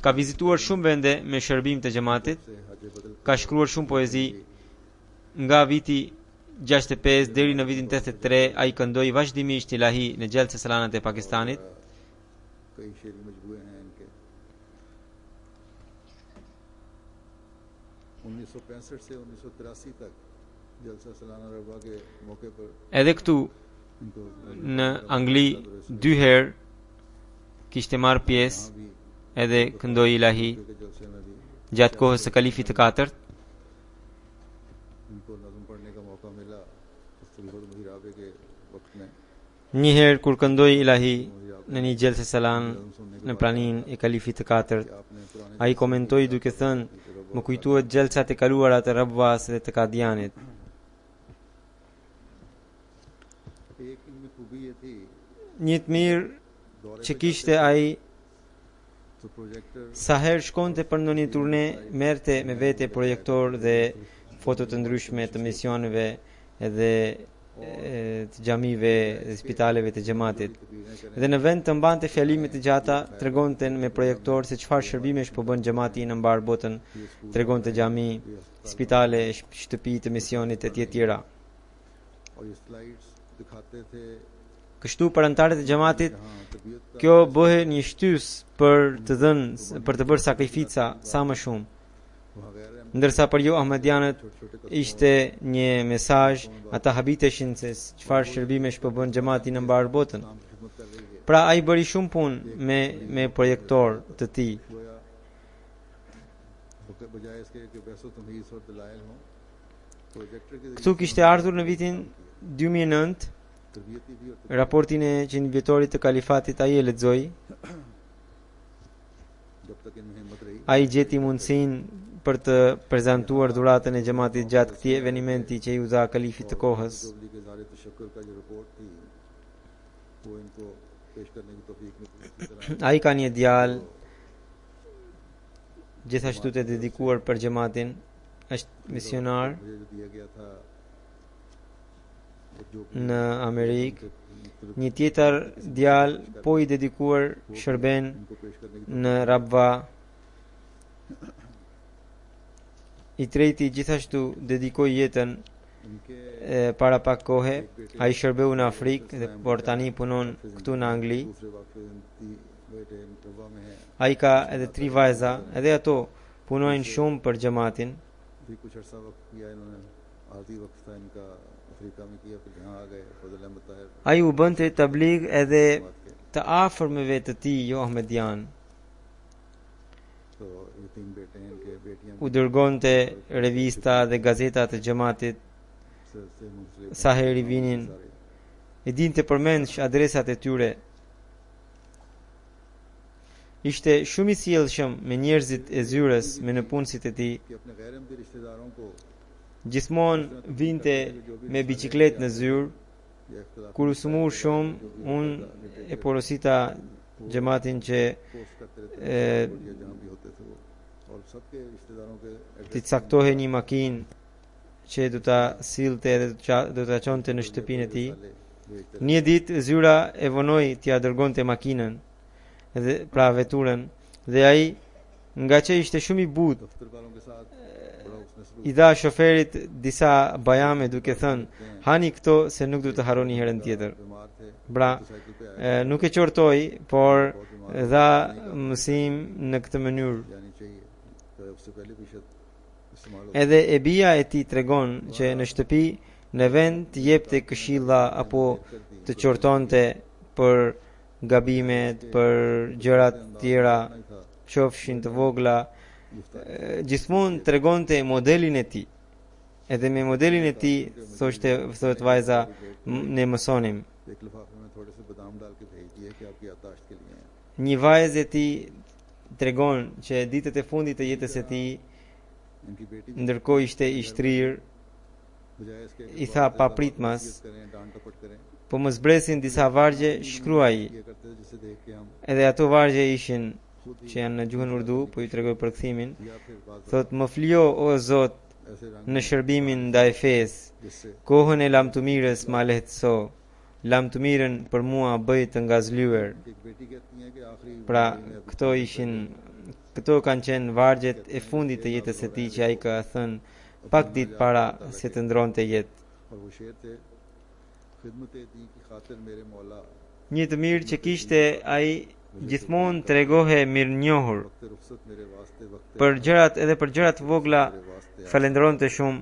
ka vizituar shumë vende me shërbim të xhamatit, ka shkruar shumë poezi. Nga viti 65 deri në vitin 83 ai këndoi vazhdimisht ilahi në Gjelsa Salanat e Pakistanit. कई शेरी मजबूए हैं इनके 1965 से 1983 तक जलसा सालाना रबा के मौके पर Edhe këtu इनको në Angli 2 herë kishte marrë pjesë भी edhe këndoi ilahi के जलसे में भी gjatë kohës së kalifit të katërt. इनको नज़म पढ़ने का मौका मिला मुहिराबे के वक्त में Një herë kur këndoi ilahi në një Gjelsa Salan në praninë e kalifit të katërt, आपने पुराने ai komentoi duke thënë: "Më kujtuhet gjelçat e kaluara të Rabwas dhe të Kadianit." एक इनमें खूबी ये थी Një të mirë दौरे që पे kishte ai तो projector sa herë shkonte për ndonjë turne, merrte me vete projektor dhe foto të ndryshme të misioneve edhe të xhamive dhe spitaleve të xhamatit. Dhe në vend të mbante fjalime të gjata, tregonte me projektor se çfarë shërbimesh po bën xhamati në mbar botën, tregonte xhami, spitale, shtëpi të misionit e tjera. और ये स्लाइड्स दिखाते थे Kështu për anëtarët e xhamatit, हाँ तबीयत का kjo bëhe një shtys për të dhënë, për të bërë sakrifica sa më shumë. वगैरह Ndërsa për jo Ahmadianët ishte një mesazh, ata habiteshin se çfarë shërbimesh po bën xhamati në mbar botën. नाम की खिदमत कर रही है Pra ai bëri shumë punë me projektor të tij. गोया बजाय इसके कि बहसो तमहीज और दलाइल हो प्रोजेक्टर के Këtu kishte ardhur në vitin 2009 तरबियती भी और raportin e 100 vjetorit të kalifatit, ai e lexoi, जब तक इनमें हिम्मत रही ai gjeti mundësinë për të prezantuar dhuratën e xhamatit gjatë këtij evenimenti që i u dha kalifit të kohës. जोबली के ज़ारे तशक्कुर का जो रिपोर्ट थी वो इनको पेश करने की तौफीक मिली इसी तरह Ai ka një djalë gjithashtu të dedikuar për xhamatin, është misionar मुझे जो दिया गया था जो në Amerikë. Një tjetër djalë po i dedikuar shërben इनको पेश करने की në Rabwa. I treti gjithashtu dedikoi jetën इनके para pak kohe. Ai shërbeu në Afrikë dhe por tani punon këtu në Angli. दूसरे वाक़े बेटे रबा में है Ai ka edhe 3 vajza, edhe ato punojnë shumë për xhamatin. भी कुछ अर्सा वक्त किया इन्होंने आधी वक्त था इनका अफ्रीका में किया फिर यहाँ आ गए फजल अहमद Tahir Ai u bënte tabligh edhe बात के të afërmeve të tij, jo Ahmedian. तो ये 3 बेटे हैं इनके बेटियां U dërgonte revista dhe gazeta të xhamatit से मुंसलिक sa herë i vinin. I dinte përmendsh adresat e tyre. ishte shumë i sjellshëm me njerëzit e zyres, me nëpunësit e tij. कि अपने गैर अहमदी रिश्तेदारों को Gjithmonë vinte me biçikletë në zyrë. या इख्तिलाफी Kur u sumur shumë, unë e porosita xhamatin që post करते रहते e, थे जहाँ भी होते थे वो और सबके रिश्तेदारों के t'i caktohej një makinë që do ta sillte dhe do ta çonte në shtëpinë e tij. भेजते Një ditë zyra e vonoi t'ia dërgonte makinën, dhe pra veturën, dhe ai, nga që ishte shumë i butë, दफ्तर वालों के साथ बड़ा उसने सलूक i dha shoferit disa bajame duke thënë, hani këto se nuk du të harroni herën tjetër. बीमार थे Pra, motorcycle पे आए nuk e qortoi, por dha mësim në këtë mënyrë. जानी चाहिए तो उससे पहले भी शायद इस्तेमाल Edhe e bia e tij tregon që në shtëpi, në vend të jepte këshilla apo të qortonte për gabimet, për gjërat tjera, नहीं था qofshin të vogla, gjithmonë tregonte modelin e tij. Edhe me modelin e tij thotë vajza, ne mësonim. एक लिफाफे में थोड़े से बादाम डाल के भेज दिए कि आपकी याददाश्त के लिए हैं Një vajzë e tij tregon që ditët e fundit të jetës së tij, इनकी बेटी ndërkohë ishte i shtrirë, बजाय इसके i tha pa pritmas, करें डांट टपट करें po më zbresin disa vargje, shkruaj. ये करते थे जिसे देख के हम Edhe ato vargje ishin që janë në gjuhën urdu, po ju tregoj përkthimin. या फिर बात Thot, më flio o Zot ऐसे रंग në shërbimin ndaj fesë, जिससे kohën e lamtumirës ma lehtëso, lamtumirën për mua bëj të ngazlyer. एक बेटी कहती है कि आखिरी Pra, महीने में këto kanë qenë vargjet e fundit të jetës së tij që ai ka thënë pak ditë para se të ndronte jetë. और वो शेर थे खिदमत दी की खातिर मेरे मौला Një të mirë që kishte ai gjithmonë tregohe mirënjohur वक्त रुखसत मेरे वास्ते वक्त për gjërat, edhe për gjërat të vogla मेरे वास्ते falendronte shumë.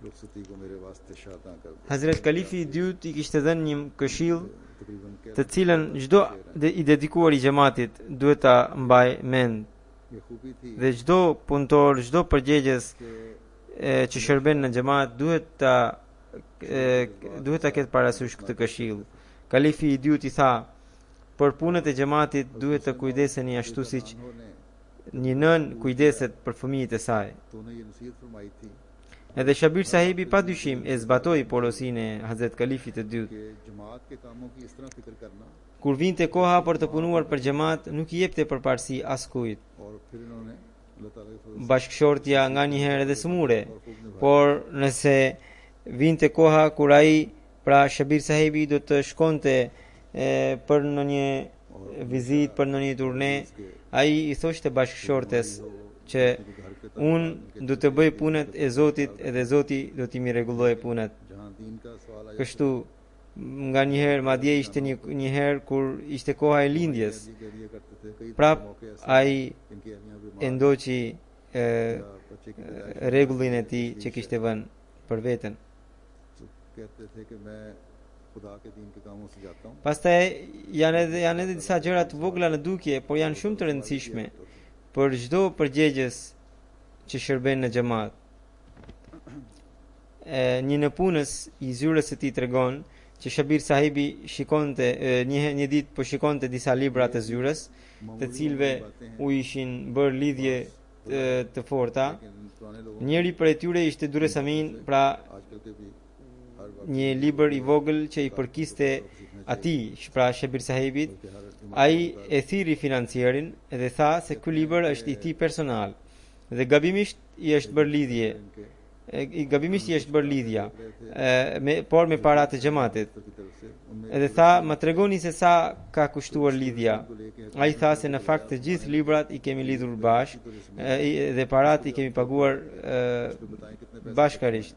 रुखसती को मेरे वास्ते शादा कर दे Hazret Kalifi i dytë i kishte dhënë një këshill तकरीबन कह të cilën çdo i dedikuar i xhamatit duhet ta mbaj mend, ये खूबी थी dhe çdo punëtor, çdo përgjegjës कि që shërben në xhamat duhet ta ketë parasysh këtë këshill. Kalifi i dytë i tha, për punët e xhamatit duhet të kujdeseni ashtu siç उन्होंने një nën kujdeset për fëmijët e saj. तो उन्हें ये नसीहत फरमाई थी Edhe Shabir sahibi pa dyshim e zbatoi porosinë e Hazret Kalifit të dytë. कि जमात के कामों की इस तरह फिक्र करना Kur vinte koha për të punuar për xhamat, nuk i jepte përparësi askujt. और फिर इन्होंने अल्लाह ताला के फजल Bashkëshortja nga një herë edhe smure, और खूब निभाया por nëse vinte koha kur ai, pra Shabir sahibi do të shkonte për në një vizitë, për në një turne, ai i thoshte bashkëshortes që unë do të bëj punët e Zotit edhe Zoti do t'i mi rregullojë punët. जहाँ दीन का सवाल आया Kështu nga një herë, madje ishte një herë kur ishte koha e lindjes, जी कह दिया करते थे कई prap मौके ऐसे ai इनके यहाँ e बीमार ndoqi या बच्चे की पैदाइश rregullin e tij që kishte vënë për veten. तो कहते थे कि मैं खुदा के दीन के कामों से जाता हूँ Pastaj janë edhe disa gjëra të vogla në dukje, por janë shumë të rëndësishme për çdo përgjegjës që shërben në xhamat. Një nëpunës i zyrës së tij tregon që Shabir sahibi shikonte një ditë po shikonte disa libra të zyrës, të cilëve u ishin bërë lidhje të forta. लेकिन पुराने लोगों Njëri prej tyre ishte Dures Amin, pra आजकल के भी हर वक्त një libër i vogël që i përkiste atij, pra Shabir sahibit. Ai e thiri financierin dhe tha se ky libër është i tij personal dhe gabimisht i është bërë lidhje. Gabimisht i është bërë lidhja, por me para të xhamatit. की तरफ से उनमें Edhe tha, më tregoni se sa ka kushtuar lidhja. Ai tha se në fakt të gjithë librat i kemi lidhur bashk dhe parat i kemi paguar बताएं कितने bashkarisht.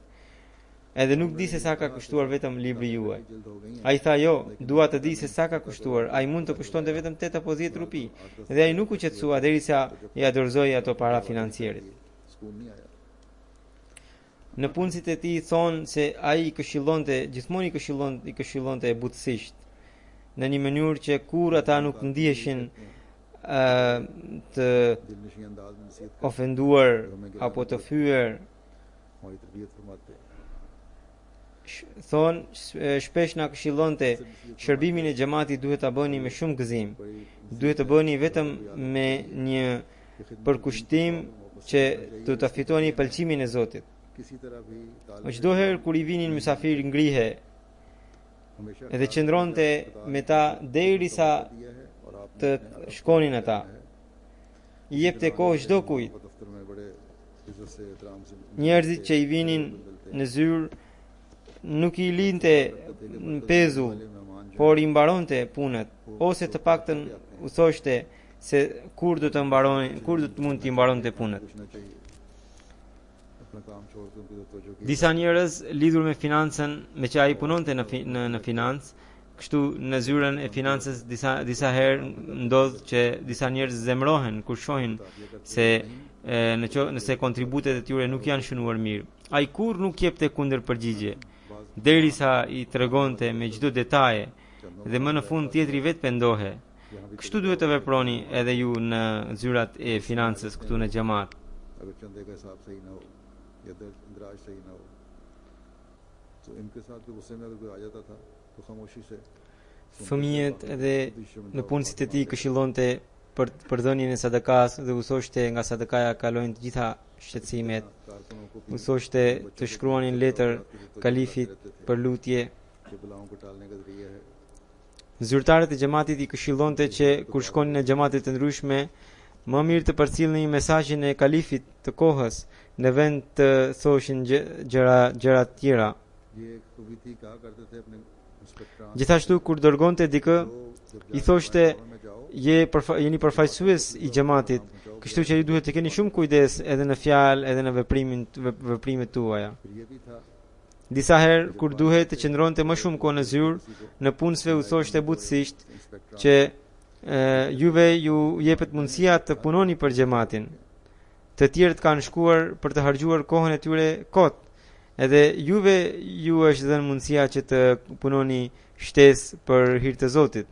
Edhe nuk di se sa ka kushtuar vetëm libri juaj. जल्द हो गई हैं Ai tha jo, dua të di se sa ka kushtuar. Ai mund të kushtonte vetëm 8 apo 10 rupi. Dhe ai nuk u qetësua derisa ja dorëzoi ato para financierit. सुकून नहीं आया Në punësit e tij thonë se ai i këshillonte, gjithmonë i këshillonte butësisht, në një mënyrë që kur ata nuk ndiheshin të दिलनशी अंदाज में नसीहत ofenduar apo të fyer, हमारी तरबियत फरमाते thon shpesh na këshillonte shërbimin e xhamatit duhet ta bëni me shumë gëzim. Duhet të bëni vetëm me një përkushtim që do ta fitoni pëlqimin e Zotit. Çdo herë kur i vinin mysafir ngrihe edhe qëndronte me ta derisa të shkonin ata. I jepte kohë çdo kujt. Njerëzit që i vinin në zyrë nuk i linte pezull, por i mbaronte punët, ose të paktën u thoshte se kur do të mund t'i mbaronte punët. Disa njerëz lidhur me financën, me që ai punonte në financë, kështu në zyrën e financës disa herë ndodh që disa njerëz zemrohen kur shohin se nëse kontributet e tyre nuk janë shënuar mirë. Ai kurrë nuk jepte kundër përgjigje, derisa i tregonte me çdo detaje dhe më në fund tjetri vetë pendohe. Kështu duhet të veproni edhe ju në zyrat e financës këtu në xhamat. Fëmijët edhe në punësit e tij këshillonte për dhënien e sadakas dhe u thoshte nga sadakaja kalojnë të gjitha shqetësimet. U thoshte të shkruanin letër kalifit për lutje. Zyrtarët e xhamatit i këshillonte që kur shkonin në xhamate të ndryshme, më mirë të përcjellnin mesazhin e kalifit të kohës në vend të thoshin gjëra të tjera. Gjithashtu kur dërgonte dikë, i thoshte jeni përfaqësues i xhamatit, kështu që ju duhet të keni shumë kujdes edhe në fjalë edhe në veprimet tuaja. Disa herë kur duhet të qëndronte më shumë kohë në zyrë, në punësve u thoshte butësisht që juve ju jepet mundësia të punoni për xhamatin. Të tjerët kanë shkuar për të harxhuar kohën e tyre kot. Edhe juve ju është dhënë mundësia që të punoni shtesë për hir të Zotit.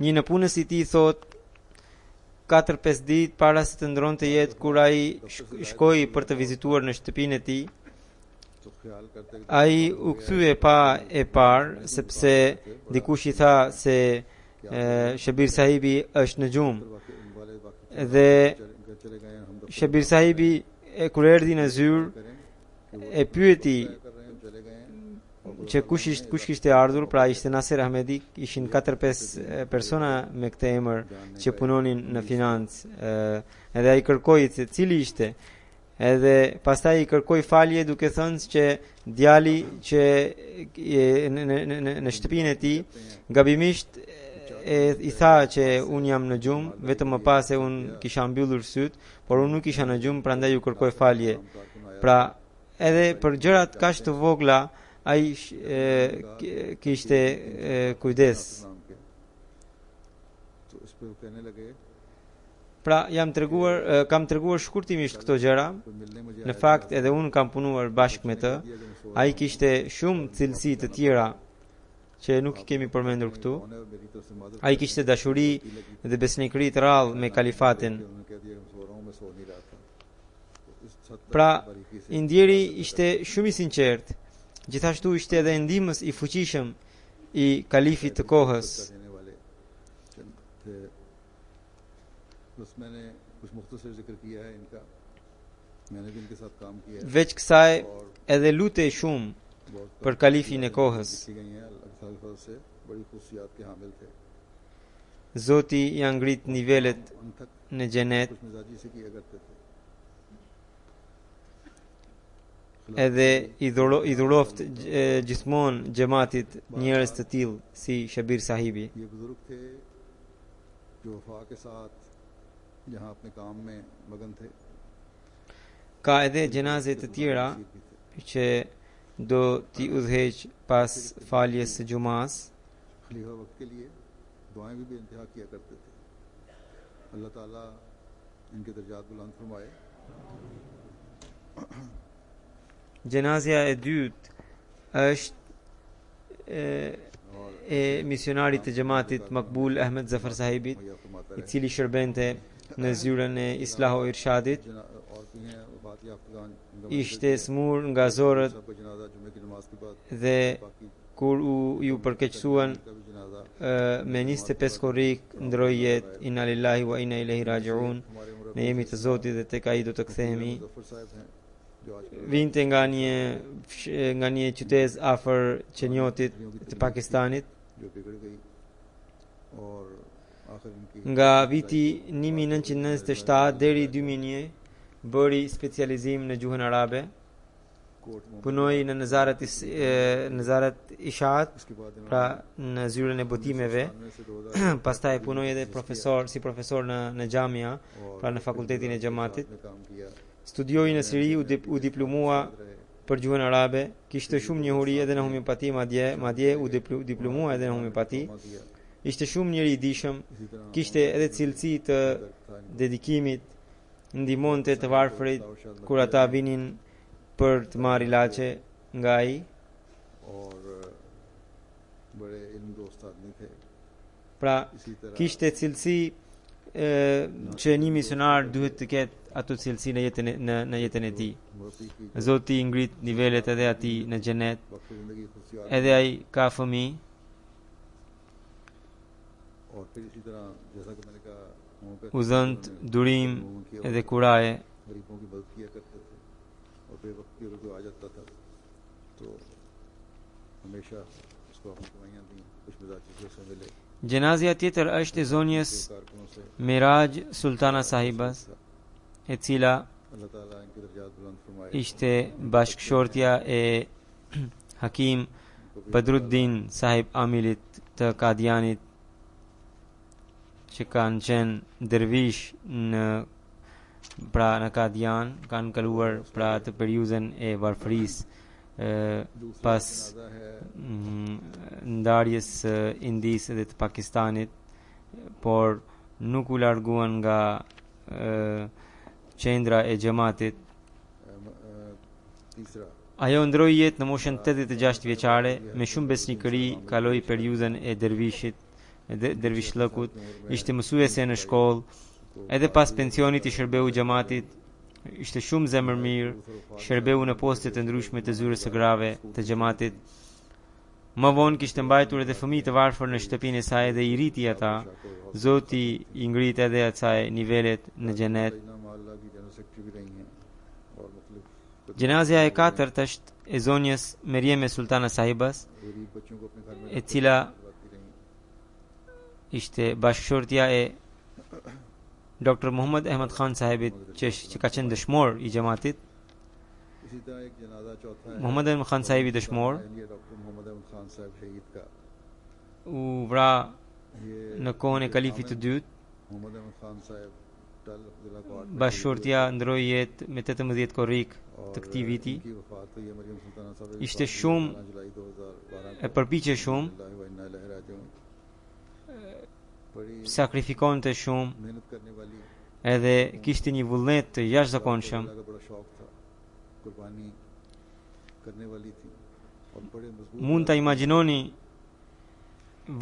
Një në punës i tij thot 4-5 ditë para se të ndronte jetë kur ai shkoi për të vizituar në shtëpinë e tij, ai u kthye pa e parë sepse dikush i tha se Shabir sahibi është në gjumë. Dhe Shabir sahibi kur erdhi në zyrë e pyeti që kush kishte ardhur, pra ishte Nasir Ahmedi, ishin 4-5 persona me këtë emër që punonin në financë. Edhe ai kërkoi se cili ishte. Edhe pastaj i kërkoi falje duke thënë që djali që në shtëpinë e tij gabimisht i tha që un jam në gjumë, vetëm më pas se un kisha mbyllur syt, por un nuk isha në gjumë, prandaj u kërkoi falje. Pra edhe për gjërat kaq të vogla ai kishte kujdes. Pra kam treguar shkurtimisht këto gjëra. Në fakt edhe unë kam punuar bashkë me të. Ai kishte shumë cilësi të tjera që nuk i kemi përmendur këtu. Ai kishte dashuri dhe besnikëri të rrallë me kalifatin. Pra i ndjeri ishte shumë i sinqert. Gjithashtu ishte edhe ndihmës i fuqishëm i kalifit të kohës. Veç kësaj edhe lutej shumë për kalifin e kohës. Zoti i ngrit nivelet në xhenet. Edhe i dhuroft gjithmonë xhamatit njerëz të tillë si Shabir sahibi. Ka edhe gjenaze të tjera që do t'i udhëheq pas faljes së xumas. Gjenazja e dytë është e misionarit të xhamatit Makbul Ahmed Zafar Sahibit, I cili shërbente në zyrën e Islahu Irshadit, ishte smur nga zorët dhe kur ju përkeqësuan me 25 korrik ndroi jetë. Inna lillahi wa inna ilaihi rajiun. Ne jemi të Zotit dhe tek ai do të kthehemi. Vinte nga një qytet afër qenjotit të Pakistanit. Nga viti 1997 deri 2001 bëri specializim në gjuhën arabe. Punoi në Nazarat Ishat, pra në zyrën e botimeve. Pastaj punoi edhe si profesor në xhamia, pra në fakultetin e xhamatit. Studioi në Siri, u diplomua për gjuhën arabe, kishte shumë njohuri edhe në homeopati, madje u diplomua edhe në homeopati. Ishte shumë njeri I dishëm, kishte edhe cilësi të dedikimit, ndihmonte të varfrit kur ata vinin për të marrë ilaçe nga ai. Pra, kishte cilësi që një misionar duhet të ketë ato cilësi në jetën e tij. Zoti I ngrit nivelet edhe atij në xhenet. Edhe ai ka fëmijë. U dhënë durim edhe kuraje. Gjenazja tjetër është e zonjës Miraj Sultana Sahibas, e cila ishte bashkëshortja e Hakim Badruddin Sahib Amilit të Kadianit, që kanë qenë dervish në Kadian, kanë kaluar pra të periudhën e varfërisë pas ndarjes së Indisë dhe të Pakistanit, por nuk u larguan nga qendra e xhamatit. Ajo ndroi jetë në moshën 86 vjeçare, me shumë besnikëri kaloi periudhën e dervishlëkut, ishte mësuese në shkollë, edhe pas pensionit I shërbeu xhamatit, ishte shumë zemër mirë, shërbeu në poste të ndryshme të zyrës së grave të xhamatit. Më vonë kishte mbajtur edhe fëmijë të varfër në shtëpinë e saj dhe I riti ata. Zoti I ngrit edhe asaj nivelet në xhenet. Gjenazja e katërt është e zonjës Meryem Sultana Sahibas, e cila ishte bashkëshortja e Dr. Muhammad Ahmed Khan Sahibit, që ka qenë dëshmor I xhamatit. Muhammad Ahmed Khan Sahibi dëshmor u vra në kohën e kalifit të dytë. Bashkëshortja ndroi jetë me 18 korrik të këtij viti. Ishte shumë e përpiqe shumë, sakrifikonte shumë, edhe kishte një vullnet të jashtëzakonshëm. Mund ta imagjinoni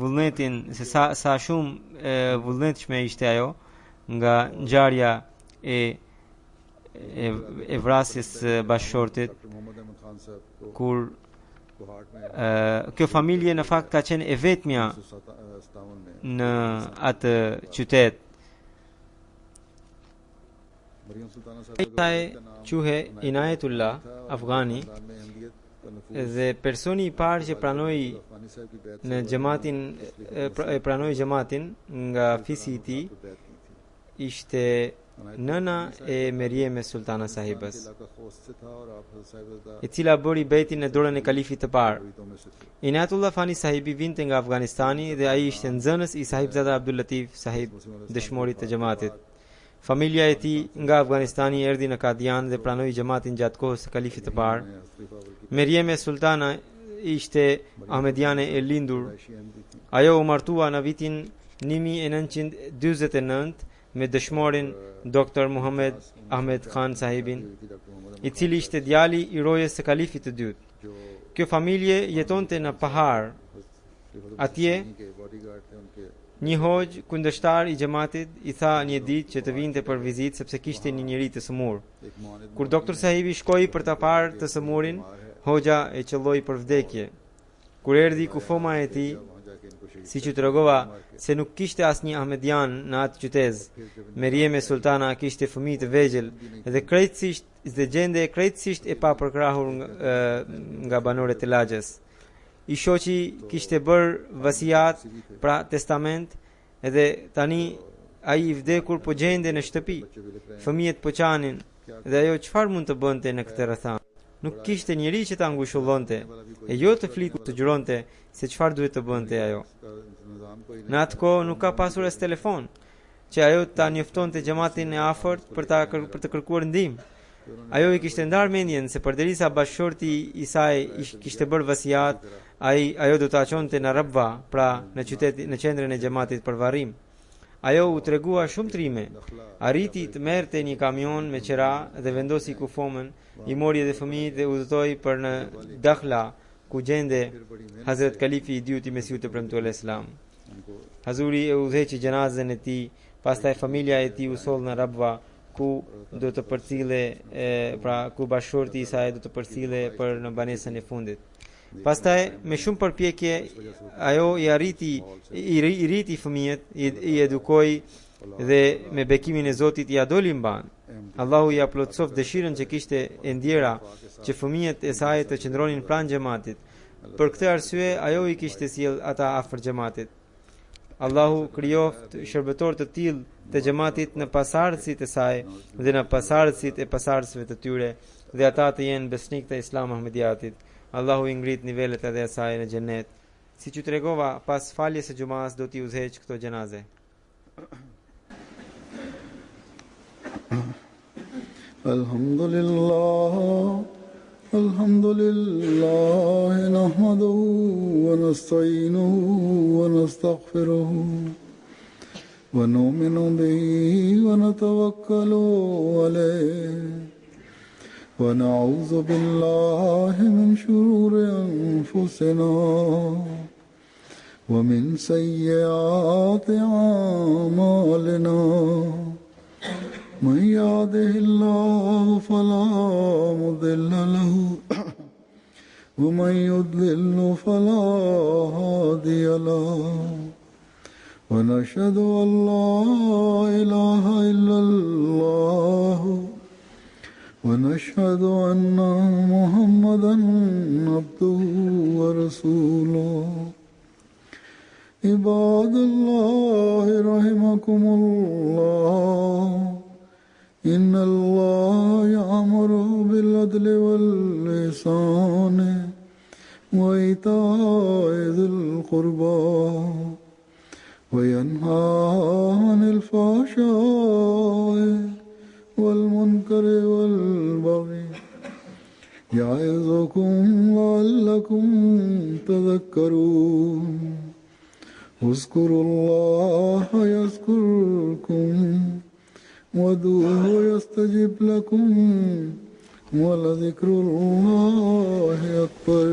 vullnetin, se sa shumë vullnetshme ishte ajo, nga ngjarja e vrasjes së bashkëshortit, kur kjo familje në fakt ka qenë e vetmja në atë qytet. Ai quhe Inayetullah Afghani, dhe personi I parë që pranoi xhamatin nga fisi I tij ishte nëna e Meryem Sultana Sahibas, e cila bëri bejtin në dorën e kalifit të parë. Inayetullah Fani Sahibi vinte nga Afganistani dhe ai ishte nxënës I Sahibzada Abdul Latif Sahib, dëshmorit të xhamatit. Familja e tij nga Afganistani erdhi në Kadian dhe pranoi xhamatin gjatë kohës së kalifit të parë. Meryem Sultana ishte ahmediane e lindur. Ajo u martua në vitin 1949 me dëshmorin Dr. Muhammad Ahmed Khan Sahibin, I cili ishte djali I rojes së kalifit të dytë. Kjo familje jetonte në Pahar, Atje, një hoxh kundërshtar i xhamatit i tha një ditë që të vinte për vizitë sepse kishte një njerëz të sëmur. Kur doktor sahibi shkoi për ta parë të sëmurin, hoxha e qelloi për vdekje. Kur erdhi kufoma e tij, siç u tregova se nuk kishte asnjë ahmedian në atë qytet. Merieme sultana kishte fëmijë të vegjël dhe krejtësisht gjende krejtësisht e papërkrahur nga banorët e lagjës. I shoqi kishte bërë vasiat, pra testament, edhe tani ai i vdekur po gjende në shtëpi. Fëmijët po qanin dhe ajo çfarë mund të bënte në këtë rrethana? Nuk kishte njeri që ta ngushullonte e jo të fliku të gjuronte se çfarë duhet të bënte ajo. Në atë kohë nuk ka pasur as telefon që ajo ta njoftonte xhamatin e afërt për të kërkuar ndihmë. Ajo i kishte ndarë mendjen se përderisa bashkëshorti i saj kishte bërë vasiat, ajo do ta çonte në Rabva, pra në qendrën e xhamatit për varrim. Ajo u tregua shumë trime. Arriti të merrte një kamion me qera dhe vendosi kufomën, i mori edhe fëmijët dhe udhëtoi për në Dakhla, ku gjende Hazrat Kalifi i dytë i Mesiut të premtuar Islam. Hazuri e udhëheqi gjenazën e tij, pastaj familja e tij u soll në Rabva, ku do të përcille, ku bashkëshorti i saj do të përcille për në banesën e fundit. Pastaj me shumë përpjekje ajo i rriti fëmijët, i edukoi dhe me bekimin e Zotit i adoli mban. Allahu i plotësof dëshirën që kishte e ndjera që fëmijët e saj të qëndronin pranë xhamatit. Për këtë arsye ajo i kishte sjell ata afër xhamatit. Allahu krijoft shërbëtor të tillë të xhamatit në pasardhësit e saj dhe në pasardhësit e pasardhësve të tyre, dhe ata të jenë besnik të Islam Ahmediatit. Allahu i ngrit nivelet edhe asaj në xhenet. Siç u tregova, pas faljes së xumas do t'i udhëheq këto xhenaze. Alhamdulillah nahmaduhu wa nasta'inuhu wa nastaghfiruhu wa nu'minu bihi wa natawakkalu alayhi ونعوذ بالله من شرور أنفسنا ومن سيئات أعمالنا من يهده الله فلا مضل له ومن يضلل فلا هادي له ونشهد أن لا إله إلا الله ونشهد أن محمدًا عبده ورسوله عباد الله رحمكم الله إن الله يأمر بالعدل والإحسان وإيتاء ذي القربى وينهى عن الفحشاء والمنكر والبغي يعظكم لعلكم تذكرون اذكروا الله يذكركم وادعوه يستجب لكم ولذكر الله أكبر